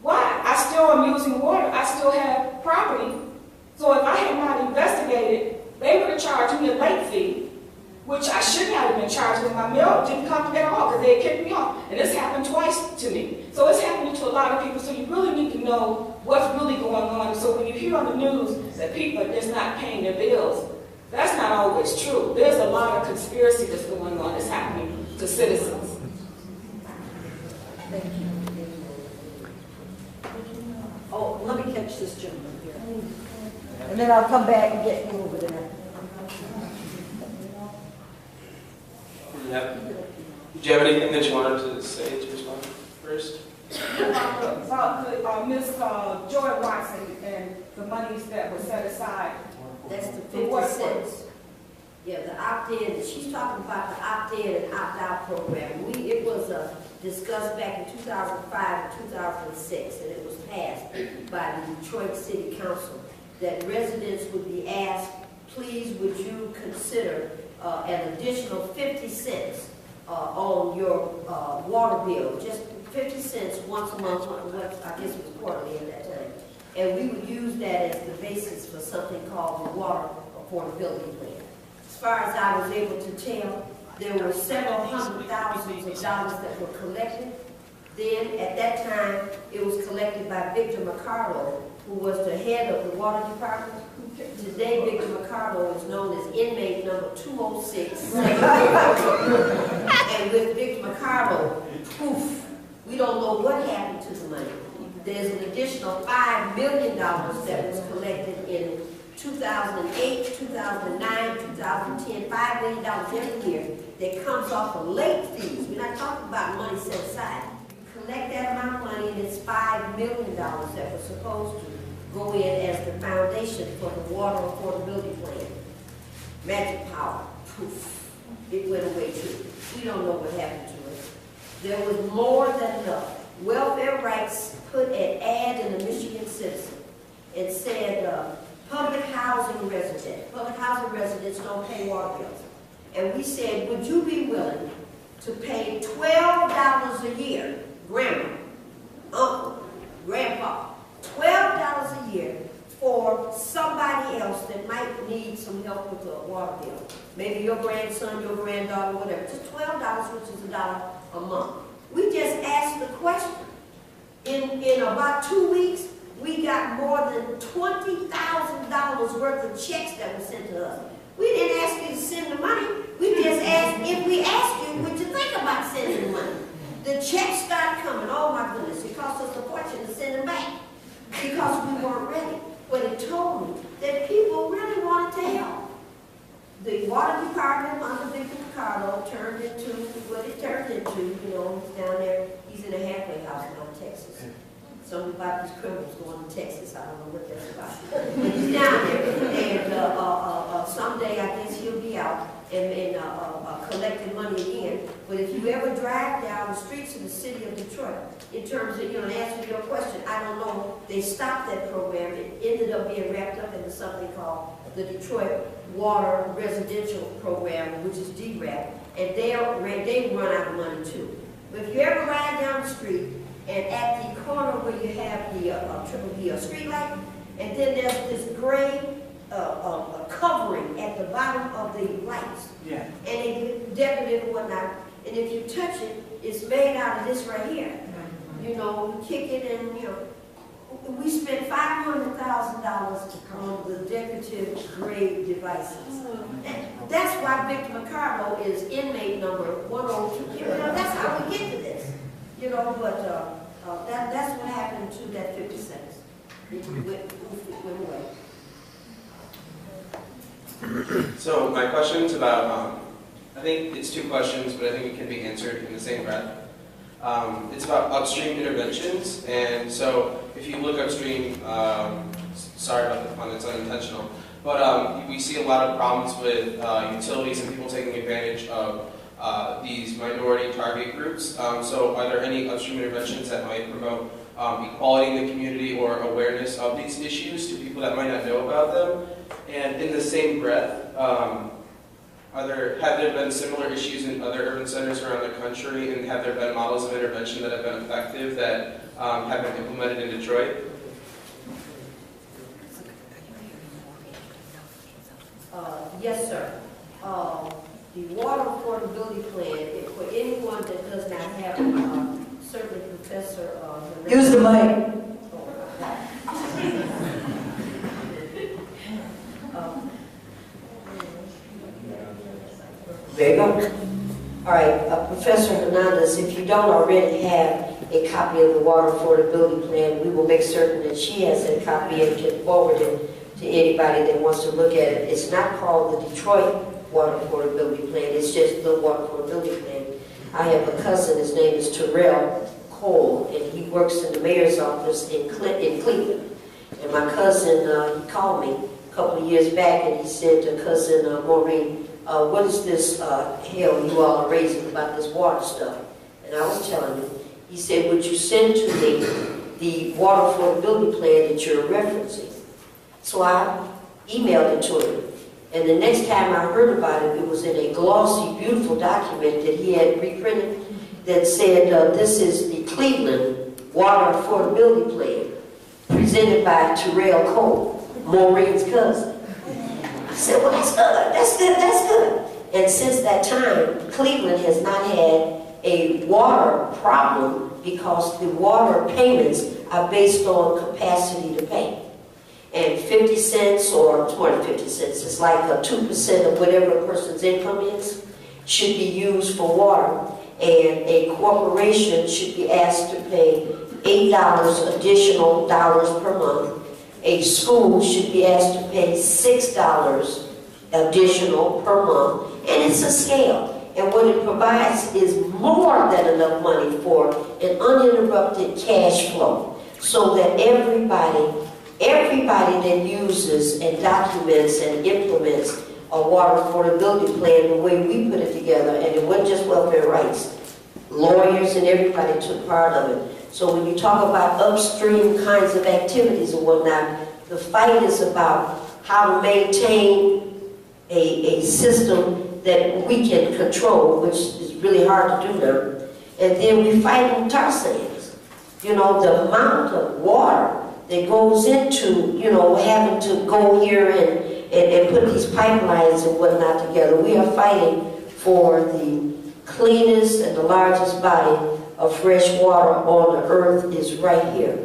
Why? I still am using water. I still have property. So if I had not investigated, they would have charged me a late fee, which I shouldn't have been charged because my mail didn't come at all because they had kicked me off. And this happened twice to me. So it's happening to a lot of people. So you really need to know what's really going on. So when you hear on the news that people are just not paying their bills, that's not always true. There's a lot of conspiracy that's going on that's happening to citizens. Thank you. Oh, let me catch this gentleman here. And then I'll come back and get you over there. Did you have anything that you wanted to say to respond first? About Ms. Joy Watson and the monies that were set aside. That's the 50 cents. Yeah, the opt-in, she's talking about the opt-in and opt-out program. It was discussed back in 2005 and 2006, and it was passed by the Detroit City Council that residents would be asked, please would you consider an additional 50 cents on your water bill, just 50 cents once a month, I guess it was quarterly at that time. And we would use that as the basis for something called the water affordability plan. As far as I was able to tell, there were several hundred thousands of dollars that were collected. Then, at that time, it was collected by Victor McCardle, who was the head of the water department. Today, Victor McCardle is known as inmate number 206. And with Victor McCardle, poof, we don't know what happened to the money. There's an additional $5 million that was collected in 2008, 2009, 2010, $5 million every year that comes off of late fees. We're not talking about money set aside. You collect that amount of money and it's $5 million that was supposed to go in as the foundation for the water affordability plan. Magic power, poof, it went away too. We don't know what happened to it. There was more than enough. Welfare Rights put an ad in the Michigan Citizen It said, public housing residents don't pay water bills. And we said, would you be willing to pay $12 a year, grandma, uncle, grandpa, $12 a year for somebody else that might need some help with a water bill? Maybe your grandson, your granddaughter, whatever. Just $12, which is $1 a month. We just asked the question. In about 2 weeks, we got more than $20,000 worth of checks that were sent to us. We didn't ask you to send the money. We just asked, if we asked you, would you think about sending the money? The checks started coming. Oh my goodness, it cost us a fortune to send them back because we weren't ready. But it told me that people really wanted to help. The water department under Victor Picardo turned into what it turned into. You know, he's down there, he's in a halfway house now in Texas. Something about these criminals going to Texas, I don't know what that's about. But he's down there, and someday I guess he'll be out and collecting money again. But if you ever drive down the streets of the city of Detroit, in terms of, you know, to answer your question, I don't know, they stopped that program. It ended up being wrapped up into something called the Detroit Water Residential Program, which is DRAP, and they run out of money too. But if you ever ride down the street, and at the corner where you have the triple B street light, and then there's this gray covering at the bottom of the lights. Yeah. And it's decorative and whatnot. And if you touch it, it's made out of this right here. You know, you kick it and, you know, we spent $500,000 on the decorative gray devices. And that's why Victor Picardo is inmate number 102. You know, that's how we get to this. You know, but that's what happened to that 50 cents. It went away. So my question's about, I think it's two questions, but I think it can be answered in the same breath. It's about upstream interventions, and so if you look upstream, sorry about the pun, it's unintentional, but we see a lot of problems with utilities and people taking advantage of these minority target groups. So are there any upstream interventions that might promote equality in the community or awareness of these issues to people that might not know about them? And in the same breath, have there been similar issues in other urban centers around the country, and have there been models of intervention that have been effective that have been implemented in Detroit? Yes, sir. The water affordability plan, for anyone that does not have it, certainly Professor... Use the mic. There you go. All right, Professor Hernandez, if you don't already have a copy of the water affordability plan, we will make certain that she has a copy and can forward it to anybody that wants to look at it. It's not called the Detroit Water Affordability Plan, it's just the Water Affordability Plan. I have a cousin, his name is Terrell Cole, and he works in the mayor's office in Cleveland. And my cousin, he called me a couple of years back, and he said to cousin Maureen, what is this hell you all are raising about this water stuff? And I was telling him, he said, would you send to me the water affordability plan that you're referencing? So I emailed it to him. And the next time I heard about it, it was in a glossy, beautiful document that he had reprinted that said, this is the Cleveland Water Affordability Plan, presented by Terrell Cole, Maureen's cousin. I said, well, that's good, that's good, that's good. And since that time, Cleveland has not had a water problem because the water payments are based on capacity to pay. And 50 cents or more than 50 cents, it's like 2% of whatever a person's income is, should be used for water. And a corporation should be asked to pay $8 additional dollars per month. A school should be asked to pay $6 additional per month. And it's a scale. And what it provides is more than enough money for an uninterrupted cash flow so that everybody that uses and documents and implements a water affordability plan the way we put it together, and it wasn't just welfare rights, lawyers and everybody took part of it. So when you talk about upstream kinds of activities and whatnot, The fight is about how to maintain a system that we can control, which is really hard to do now. And then we fight in tar sands. You know, the amount of water that goes into, you know, having to go here and put these pipelines and whatnot together. We are fighting for the cleanest and the largest body of fresh water on the earth is right here.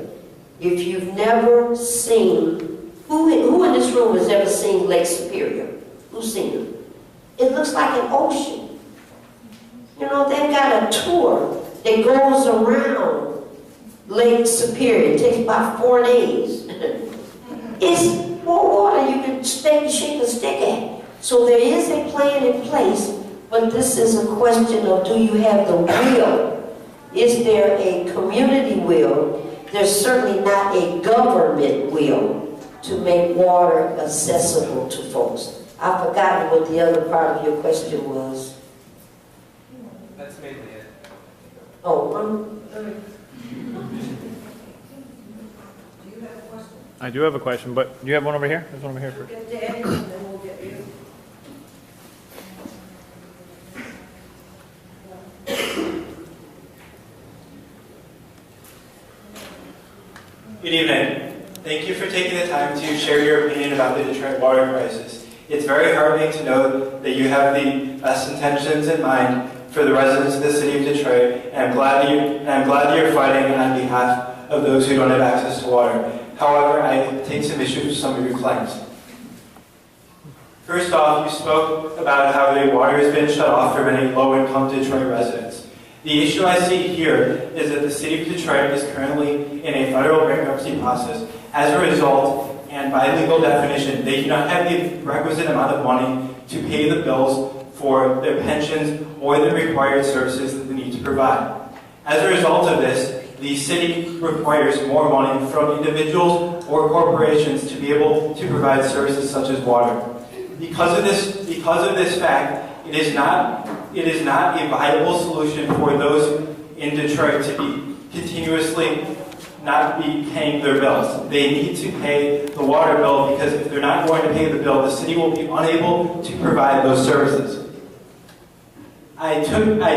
If you've never seen, who in this room has ever seen Lake Superior? Who's seen it? It looks like an ocean. You know, they've got a tour that goes around Lake Superior. It takes about 4 days. It's more water you can shake a stick at. So there is a plan in place, but this is a question of, do you have the will? Is there a community will? There's certainly not a government will to make water accessible to folks. I've forgotten what the other part of your question was. That's mainly it. Oh, I do have a question, but do you have one over here? There's one over here first. Get Danny, and then we'll get you. Good evening. Thank you for taking the time to share your opinion about the Detroit water crisis. It's very heartening to know that you have the best intentions in mind for the residents of the city of Detroit, and I'm glad that you're fighting on behalf of those who don't have access to water. However, I take some issue with some of your claims. First off, you spoke about how the water has been shut off for many low-income Detroit residents. The issue I see here is that the city of Detroit is currently in a federal bankruptcy process. As a result, and by legal definition, they do not have the requisite amount of money to pay the bills for their pensions or the required services that they need to provide. As a result of this, the city requires more money from individuals or corporations to be able to provide services such as water. Because of this fact, it is not a viable solution for those in Detroit to be continuously not be paying their bills. They need to pay the water bill, because if they're not going to pay the bill, the city will be unable to provide those services. I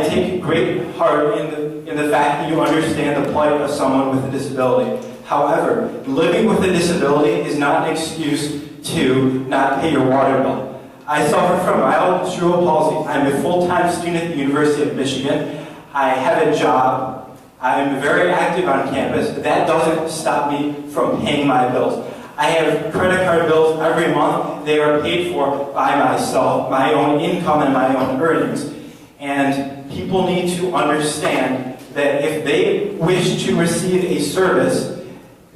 take great heart in the fact that you understand the plight of someone with a disability. However, living with a disability is not an excuse to not pay your water bill. I suffer from mild cerebral palsy. I'm a full-time student at the University of Michigan. I have a job. I'm very active on campus. That doesn't stop me from paying my bills. I have credit card bills every month. They are paid for by myself, my own income and my own earnings. And people need to understand that if they wish to receive a service,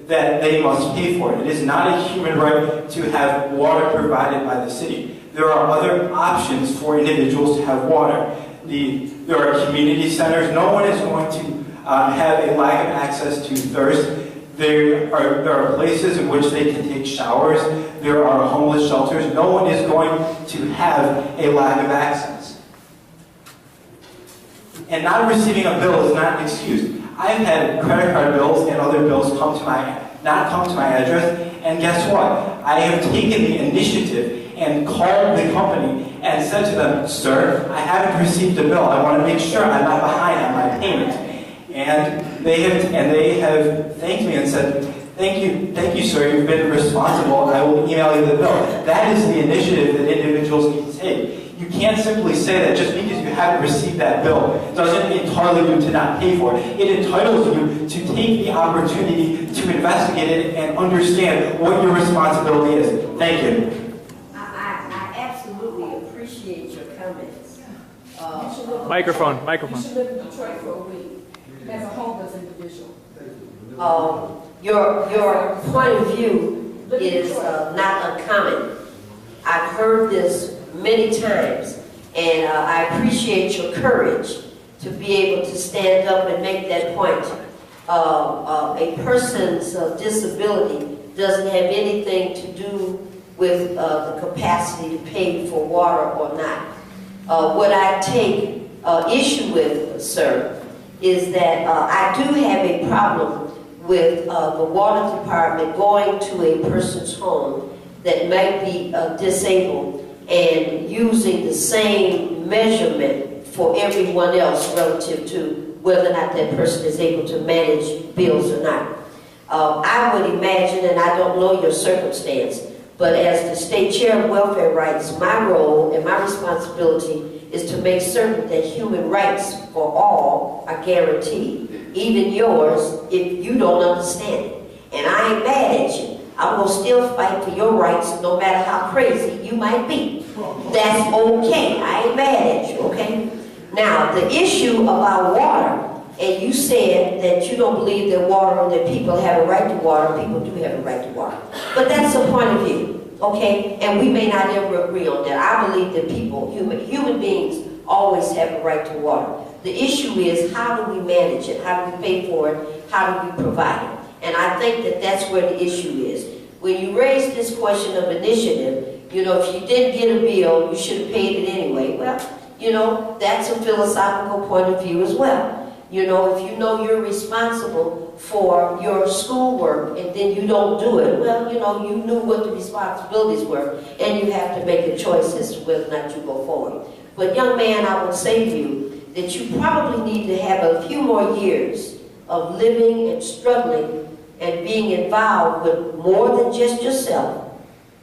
that they must pay for it. It is not a human right to have water provided by the city. There are other options for individuals to have water. There are community centers. No one is going to have a lack of access to thirst. There are places in which they can take showers. There are homeless shelters. No one is going to have a lack of access. And not receiving a bill is not an excuse. I've had credit card bills and other bills not come to my address, and guess what? I have taken the initiative and called the company and said to them, "Sir, I haven't received a bill. I want to make sure I'm not behind on my payment." And they have thanked me and said, Thank you, sir. You've been responsible. I will email you the bill." That is the initiative that individuals need to take. You can't simply say that just because you haven't received that bill doesn't entitle you to not pay for it. It entitles you to take the opportunity to investigate it and understand what your responsibility is. Thank you. I absolutely appreciate your comments. Microphone. You should live in Detroit for a week as a homeless individual. Your point of view is not uncommon. I've heard this many times, and I appreciate your courage to be able to stand up and make that point. A person's disability doesn't have anything to do with the capacity to pay for water or not. What I take issue with, sir, is that I do have a problem with the water department going to a person's home that might be disabled and using the same measurement for everyone else relative to whether or not that person is able to manage bills or not. I would imagine, and I don't know your circumstance, but as the state chair of welfare rights, my role and my responsibility is to make certain that human rights for all are guaranteed, even yours if you don't understand it. And I ain't mad at you. I will still fight for your rights no matter how crazy you might be. That's okay. I ain't mad at you, okay? Now, the issue about water, and you said that you don't believe that that people have a right to water. People do have a right to water. But that's a point of view, okay? And we may not ever agree on that. I believe that people, human beings, always have a right to water. The issue is, how do we manage it? How do we pay for it? How do we provide it? And I think that that's where the issue is. When you raise this question of initiative, you know, if you didn't get a bill, you should have paid it anyway. Well, you know, that's a philosophical point of view as well. You know, if you know you're responsible for your schoolwork and then you don't do it, well, you know, you knew what the responsibilities were and you have to make a choice as to whether or not you go forward. But young man, I would say to you that you probably need to have a few more years of living and struggling and being involved with more than just yourself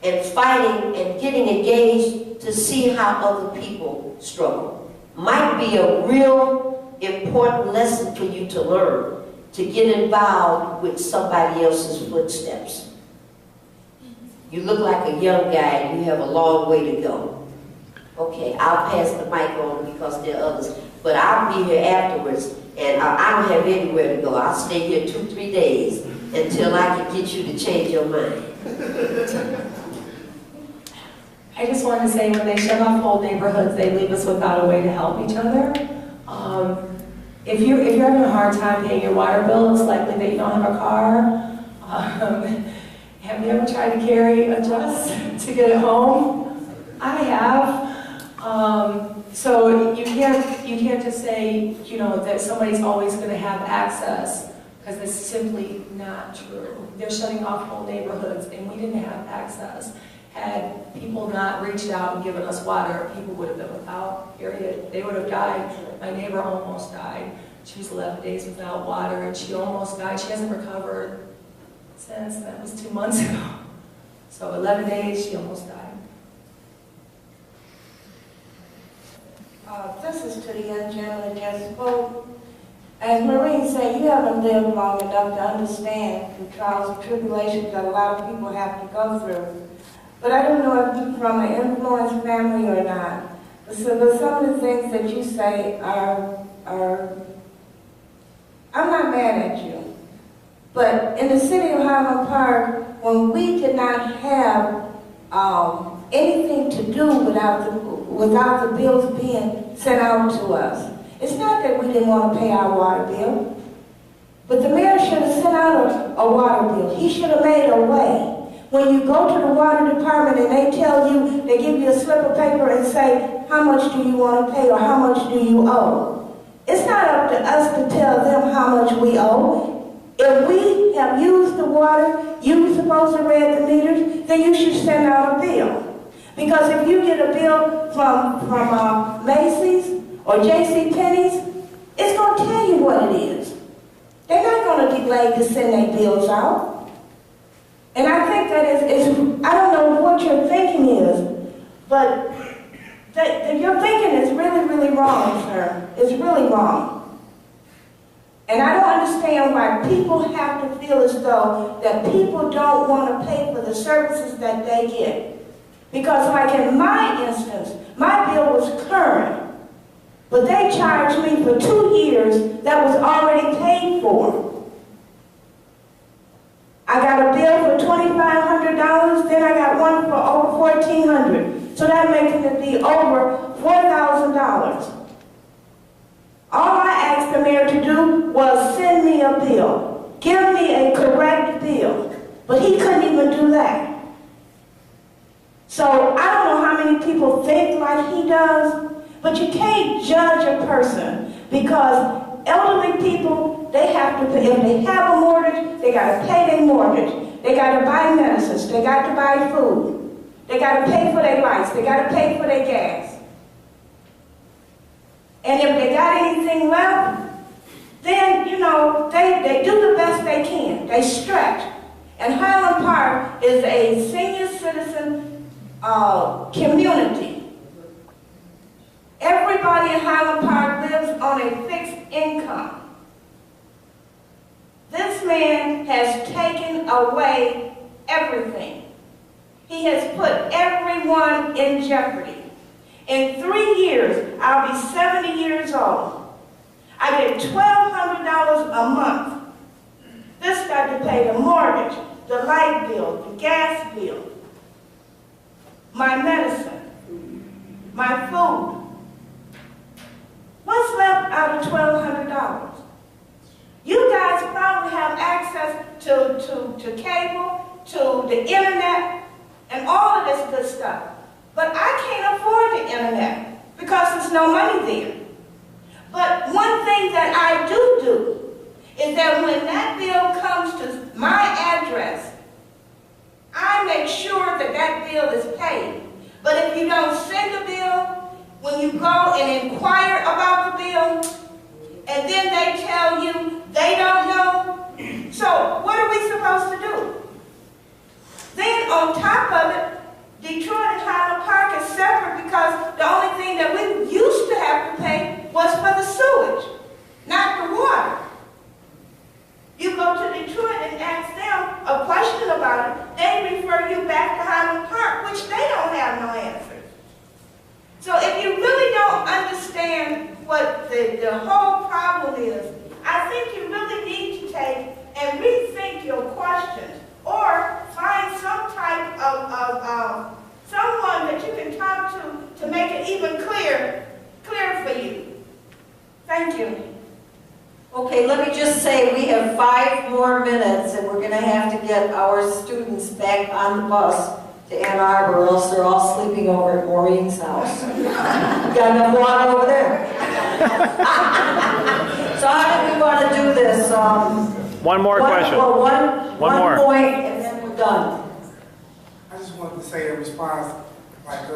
and fighting and getting engaged to see how other people struggle. Might be a real important lesson for you to learn, to get involved with somebody else's footsteps. You look like a young guy and you have a long way to go. Okay, I'll pass the mic on because there are others, but I'll be here afterwards and I don't have anywhere to go. I'll stay here 2-3 days until I can get you to change your mind. I just wanted to say, when they shut off whole neighborhoods, they leave us without a way to help each other. If you're having a hard time paying your water bill, it's likely that you don't have a car. Have you ever tried to carry a dress to get it home? I have. So you can't just say, you know, that somebody's always going to have access, because it's simply not true. They're shutting off whole neighborhoods, and we didn't have access. Had people not reached out and given us water, people would have been without, period. They would have died. My neighbor almost died. She was 11 days without water, and she almost died. She hasn't recovered since. That was 2 months ago. So 11 days, she almost died. This is to the young gentleman that just spoke. As Maureen said, you haven't lived long enough to understand the trials and tribulations that a lot of people have to go through. But I don't know if you're from an influenced family or not. But some of the things that you say are I'm not mad at you. But in the city of Highland Park, when we did not have anything to do without the bills being sent out to us, it's not that we didn't want to pay our water bill, but the mayor should have sent out a water bill. He should have made a way. When you go to the water department and they tell you, they give you a slip of paper and say, how much do you want to pay or how much do you owe? It's not up to us to tell them how much we owe. If we have used the water, you're supposed to read the meters, then you should send out a bill. Because if you get a bill from Macy's or JCPenney's, it's going to tell you what it is. They're not going to delay to send their bills out. And I think that is I don't know what your thinking is, but your thinking is really, really wrong, sir. It's really wrong. And I don't understand why people have to feel as though that people don't want to pay for the services that they get. Because like in my instance, my bill was current, but they charged me for 2 years that was already paid for. I got a bill for $2,500, then I got one for over $1,400. So that makes it be over $4,000. All I asked the mayor to do was send me a bill. Give me a correct bill. But he couldn't even do that. So I don't know how many people think like he does, but you can't judge a person because elderly people, they have to pay, if they have a mortgage, they gotta pay their mortgage. They gotta buy medicines, they got to buy food. They gotta pay for their lights, they gotta pay for their gas. And if they got anything left, then, you know, they do the best they can. They stretch. And Highland Park is a senior citizen community. Everybody in Highland Park lives on a fixed income. This man has taken away everything. He has put everyone in jeopardy. In 3 years, I'll be 70 years old. I get $1,200 a month. This got to pay the mortgage, the light bill, the gas bill, my medicine, my food. What's left out of $1,200? You guys probably have access to cable, to the internet, and all of this good stuff. But I can't afford the internet because there's no money there. But one thing that I do is that when that bill comes to my address, I make sure that that bill is paid. But if you don't send the bill, when you go and inquire about the bill, and then they tell you they don't know, so what are we supposed to do? Then on top of it, Detroit and Highland Park is separate because the only thing that we used to have to pay was for the sewage, not the water. You go to Detroit and ask them a question about it, they refer you back to Highland Park, which they don't have no answers. So if you really don't understand what the whole problem is, I think you really need to take and rethink your questions, or find some type of someone that you can talk to make it even clear for you. Thank you. Okay, let me just say we have 5 more minutes and we're going to have to get our students back on the bus to Ann Arbor, or else they're all sleeping over at Maureen's house. Got enough water over there? So how do we want to do this? One more question. One more point and then we're done. I just wanted to say in response, like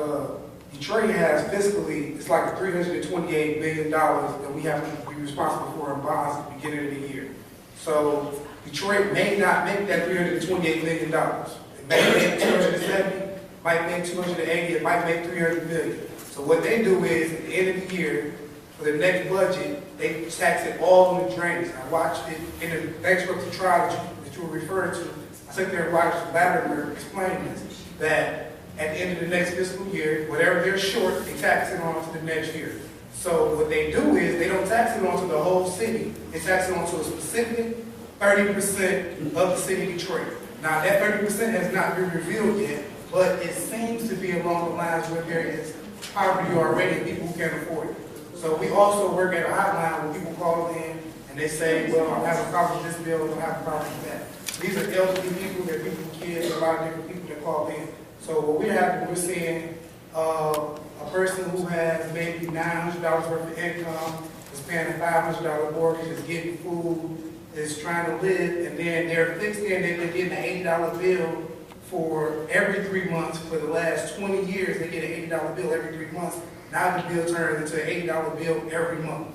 Detroit has fiscally, it's like $328 million that we have to be responsible for in bonds at the beginning of the year. So Detroit may not make that $328 million. It may make 270, might make 280, it might make 300 million. So what they do is, at the end of the year, for the next budget, they tax it all on the drains. I watched it in the bankruptcy trial that you were referring to. I sat there and watched Latimer explain this, that at the end of the next fiscal year, whatever they're short, they tax it on to the next year. So what they do is, they don't tax it onto the whole city. They tax it onto a specific 30% of the city of Detroit. Now that 30% has not been revealed yet, but it seems to be along the lines where there is poverty already and people who can't afford it. So we also work at a hotline where people call in and they say, well, I have a problem with this bill, I don't have a problem with that. These are elderly people, they're people with kids, a lot of different people that call in. So what we're seeing a person who has maybe $900 worth of income, is paying a $500 mortgage, is getting food, is trying to live, and then they're fixed in, they've been getting an $80 bill for every 3 months. For the last 20 years, they get an $80 bill every 3 months. Now the bill turns into an $80 bill every month.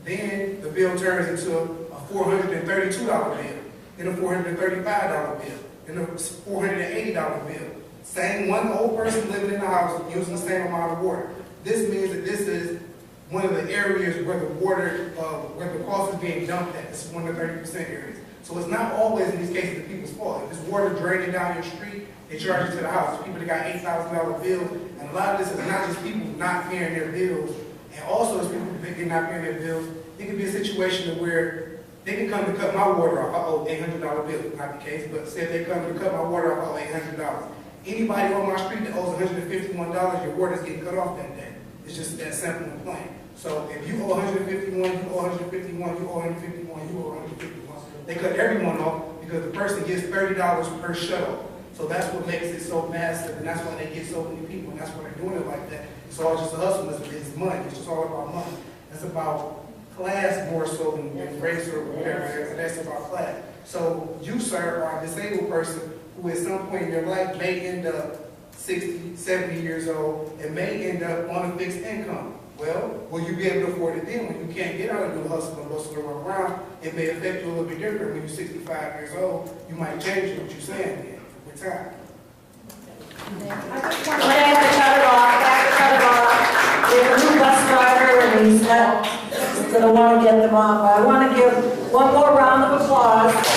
Then the bill turns into a $432 bill, then a $435 bill, then a $480 bill. Same one old person living in the house using the same amount of water. This means that this is one of the areas where the water, where the cost is being dumped at. This is one of the 30% areas. So it's not always in these cases the people's fault. If there's water draining down your street, they charge it to the house. People that got $8,000 bills, and a lot of this is not just people not paying their bills, and also it's people that not paying their bills. It could be a situation where they can come to cut my water off, I owe $800 bill, not the case, but say if they come to cut my water off, I owe $800. Anybody on my street that owes $151, your water's getting cut off that day. It's just that simple and plain. So if you owe 151, you owe 151, you owe 151, you owe 151. They cut everyone off because the person gets $30 per shut-off. So that's what makes it so massive, and that's why they get so many people, and that's why they're doing it like that. It's all just a hustle. It's money. It's just all about money. It's about class more so than race or whatever, and that's about class. So you, sir, are a disabled person who at some point in your life may end up 60, 70 years old and may end up on a fixed income. Well, will you be able to afford it then? When you can't get out and do the hustle and bustle and run around, it may affect you a little bit different. When you're 65 years old, you might change what you're saying then with time. I'm gonna have to cut it off, We have a new bus driver and he's gonna want to get them off. I want to give one more round of applause